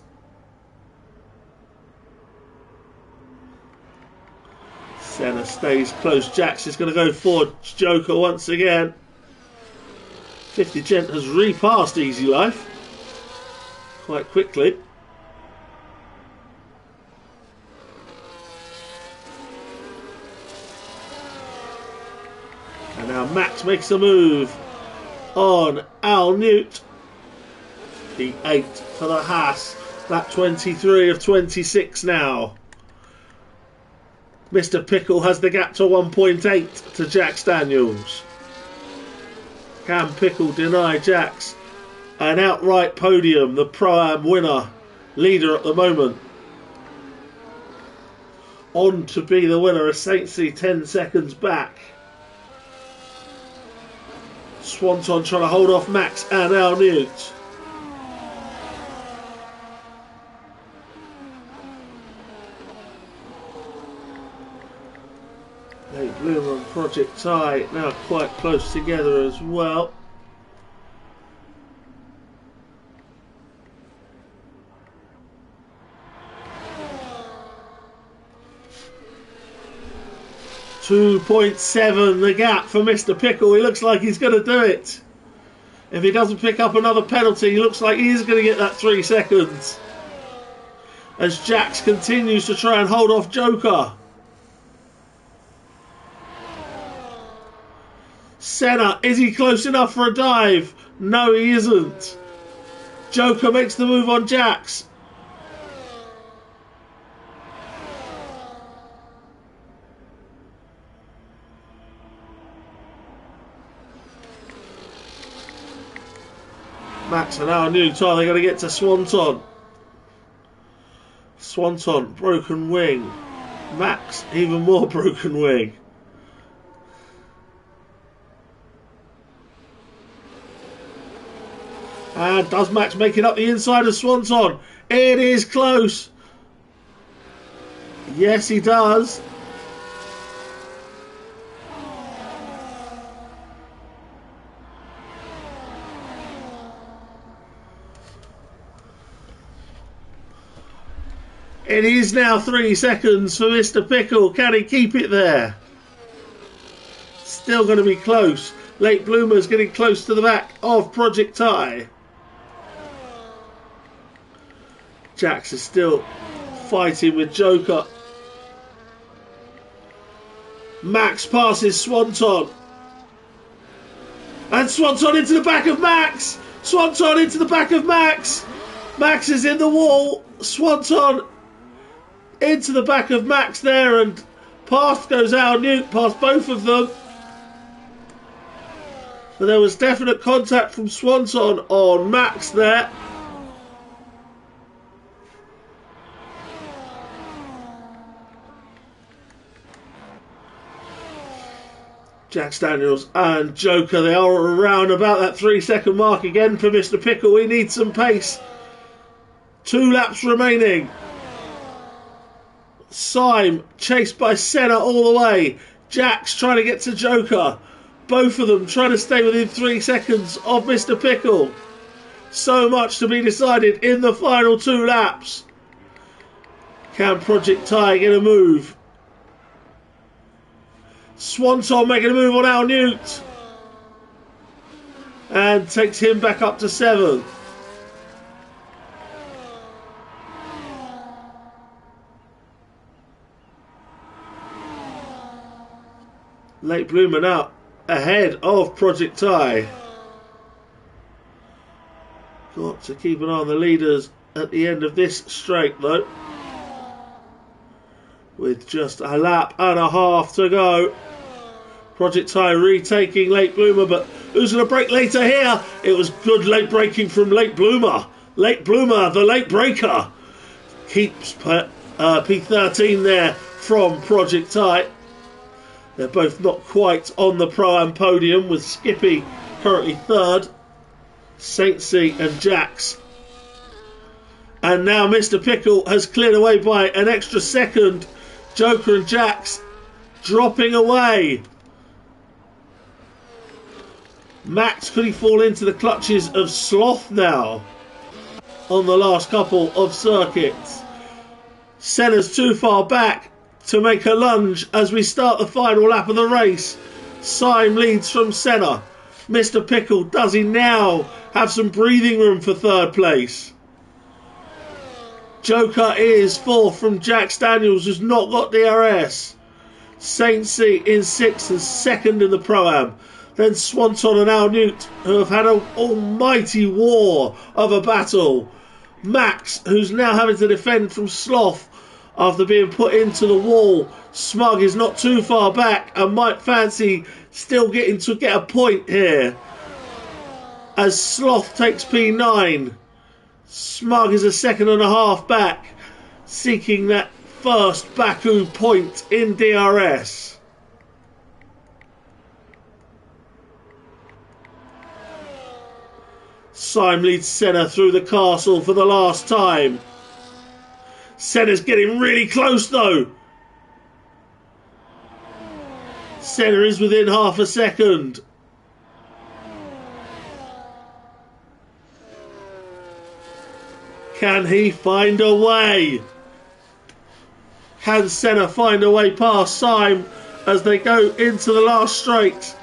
Senna stays close. Jax is going to go for Joker once again. 50 Gent has repassed Easy Life quite quickly. And now Max makes a move on Al Newt. The 8 for the Haas. That 23 of 26 now. Mr. Pickle has the gap to 1.8 to Jax Daniels. Can Pickle deny Jax an outright podium? The Pro-Am winner, leader at the moment. On to be the winner, a saintly 10 seconds back. Swanton trying to hold off Max and Al Newt. Late Bloomer and Project Ty now quite close together as well. .7 the gap for Mr. Pickle. He looks like he's going to do it. If he doesn't pick up another penalty, he looks like he is going to get that 3 seconds. As Jax continues to try and hold off Joker. Senna, is he close enough for a dive? No, he isn't. Joker makes the move on Jax. Max and Al Newt, are they going to get to Swanton? Swanton, broken wing. Max, even more broken wing. And does Max make it up the inside of Swanton? It is close. Yes, he does. It is now 3 seconds for Mr. Pickle. Can he keep it there? Still going to be close. Late Bloomer's getting close to the back of Project Tie. Jax is still fighting with Joker. Max passes Swanton. And Swanton into the back of Max. Swanton into the back of Max. Max is in the wall. Swanton into the back of Max there, and past goes Al Newt, past both of them. But there was definite contact from Swanton on Max there. Jax Daniels and Joker, they are around about that 3 second mark again for Mr. Pickle. He needs some pace. 2 laps remaining. Syme chased by Senna all the way. Jax trying to get to Joker. Both of them trying to stay within 3 seconds of Mr. Pickle. So much to be decided in the final 2 laps. Can Project Tie get a move? Swanton making a move on Al Newt. And takes him back up to 7th. Late Bloomer now ahead of Project Tie. Got to keep an eye on the leaders at the end of this straight though. With just a lap and a half to go. Project Tie retaking Late Bloomer, but who's going to break later here? It was good late braking from Late Bloomer. Late Bloomer, the late breaker. Keeps P13 there from Project Tie. They're both not quite on the Pro-Am podium, with Skippy currently 3rd. Saintsy and Jax. And now Mr. Pickle has cleared away by an extra second. Joker and Jax dropping away. Max, could he fall into the clutches of Sloth now on the last couple of circuits? Senna's too far back to make a lunge as we start the final lap of the race. Syme leads from Senna. Mr. Pickle, does he now have some breathing room for 3rd place? Joker is 4th from Jax Daniels, who's not got DRS. Saintsy in 6th and 2nd in the Pro-Am. Then Swanton and Al Newt, who have had an almighty war of a battle. Max, who's now having to defend from Sloth after being put into the wall. Smug is not too far back and might fancy still getting to get a point here, as Sloth takes P9. Smug is a 2.5 back, seeking that first Baku point in DRS. Syme leads Senna through the castle for the last time. Senna's getting really close though. Senna is within half a second. Can he find a way? Can Senna find a way past Syme as they go into the last straight?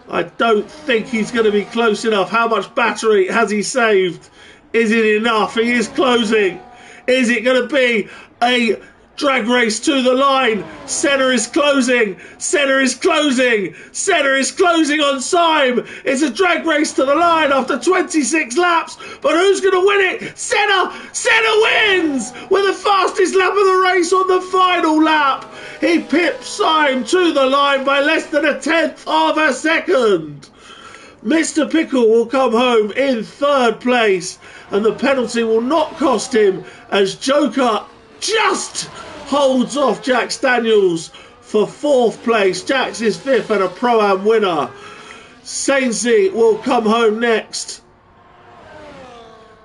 I don't think he's going to be close enough. How much battery has he saved? Is it enough? He is closing. Is it going to be a drag race to the line? Senna is closing. Senna is closing. Senna is closing on Syme. It's a drag race to the line after 26 laps. But who's going to win it? Senna! Senna wins with the fastest lap of the race on the final lap. He pips Syme to the line by less than 1/10 of a second. Mr. Pickle will come home in 3rd place, and the penalty will not cost him as Joker just holds off Jax Daniels for 4th place. Jax is 5th and a Pro-Am winner. Saintsy will come home next,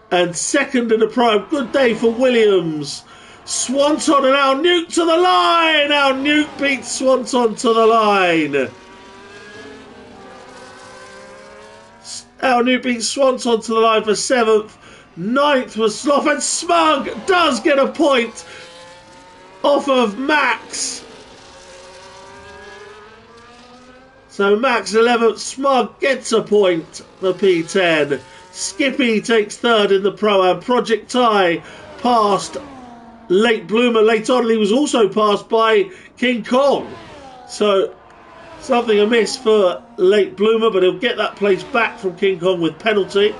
and 2nd in the Pro-Am. Good day for Williams. Swanton and Al Newt to the line. Al Newt beats Swanton to the line. Al Newt beats Swanton to the line for 7th. 9th was Sloth, and Smug does get a point off of Max. So Max 11th, Smug gets a point for P10. Skippy takes 3rd in the Pro-Am. Project Ty passed Late Bloomer late on, and he was also passed by King Kong. So something amiss for Late Bloomer, but he'll get that place back from King Kong with penalty.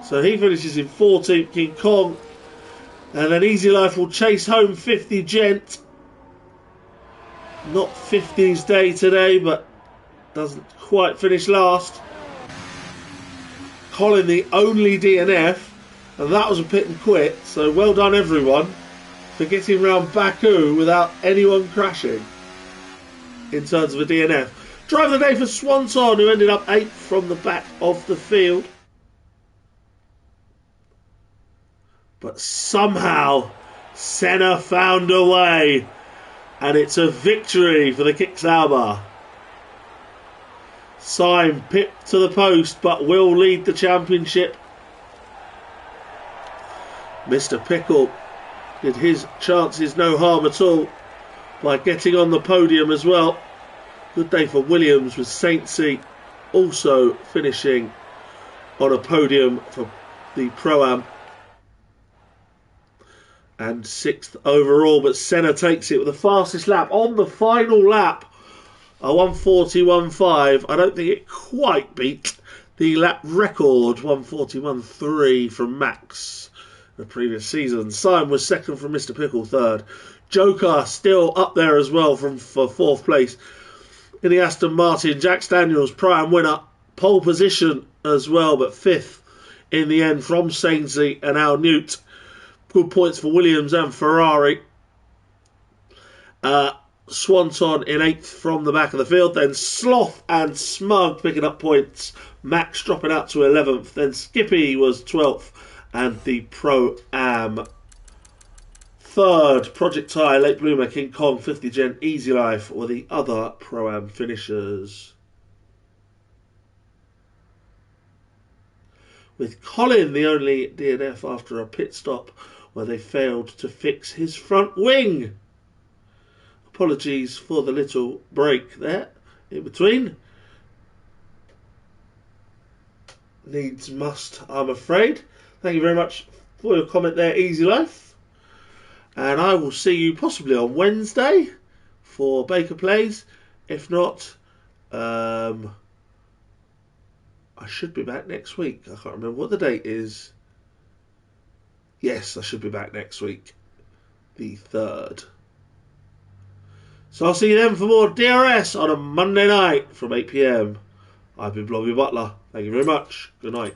So he finishes in 14th, King Kong. And then Easy Life will chase home 50 Gent. Not 50's day today, but doesn't quite finish last. Colin the only DNF, and that was a pit and quit. So well done everyone for getting round Baku without anyone crashing in terms of a DNF. Driver of the day for Swanson, who ended up 8th from the back of the field. But somehow Senna found a way, and it's a victory for the Kicksauber. Syme pipped to the post, but will lead the championship. Mr. Pickle did his chances no harm at all by getting on the podium as well. Good day for Williams, with Saintsy also finishing on a podium for the Pro-Am. And 6th overall, but Senna takes it with the fastest lap on the final lap. A 1:41.5. I don't think it quite beat the lap record 1:41.3 from Max the previous season. Syme was 2nd from Mr. Pickle, 3rd. Joker still up there as well for 4th place in the Aston Martin. Jack Daniels, Pro-Am winner, pole position as well, but 5th in the end from Sainsey and Al Newt. Good points for Williams and Ferrari. Swanson in 8th from the back of the field. Then Sloth and Smug picking up points. Max dropping out to 11th. Then Skippy was 12th. And the Pro-Am 3rd. Project Ty, Late Bloomer, King Kong, 50 Gen, Easy Life were the other Pro-Am finishers. With Colin the only DNF after a pit stop where they failed to fix his front wing. Apologies for the little break there in between. Needs must, I'm afraid. Thank you very much for your comment there, Easy Life. And I will see you possibly on Wednesday for Baker Plays. If not, I should be back next week. I can't remember what the date is. Yes, I should be back next week, the 3rd. So I'll see you then for more DRS on a Monday night from 8 PM. I've been Blobby Butler. Thank you very much. Good night.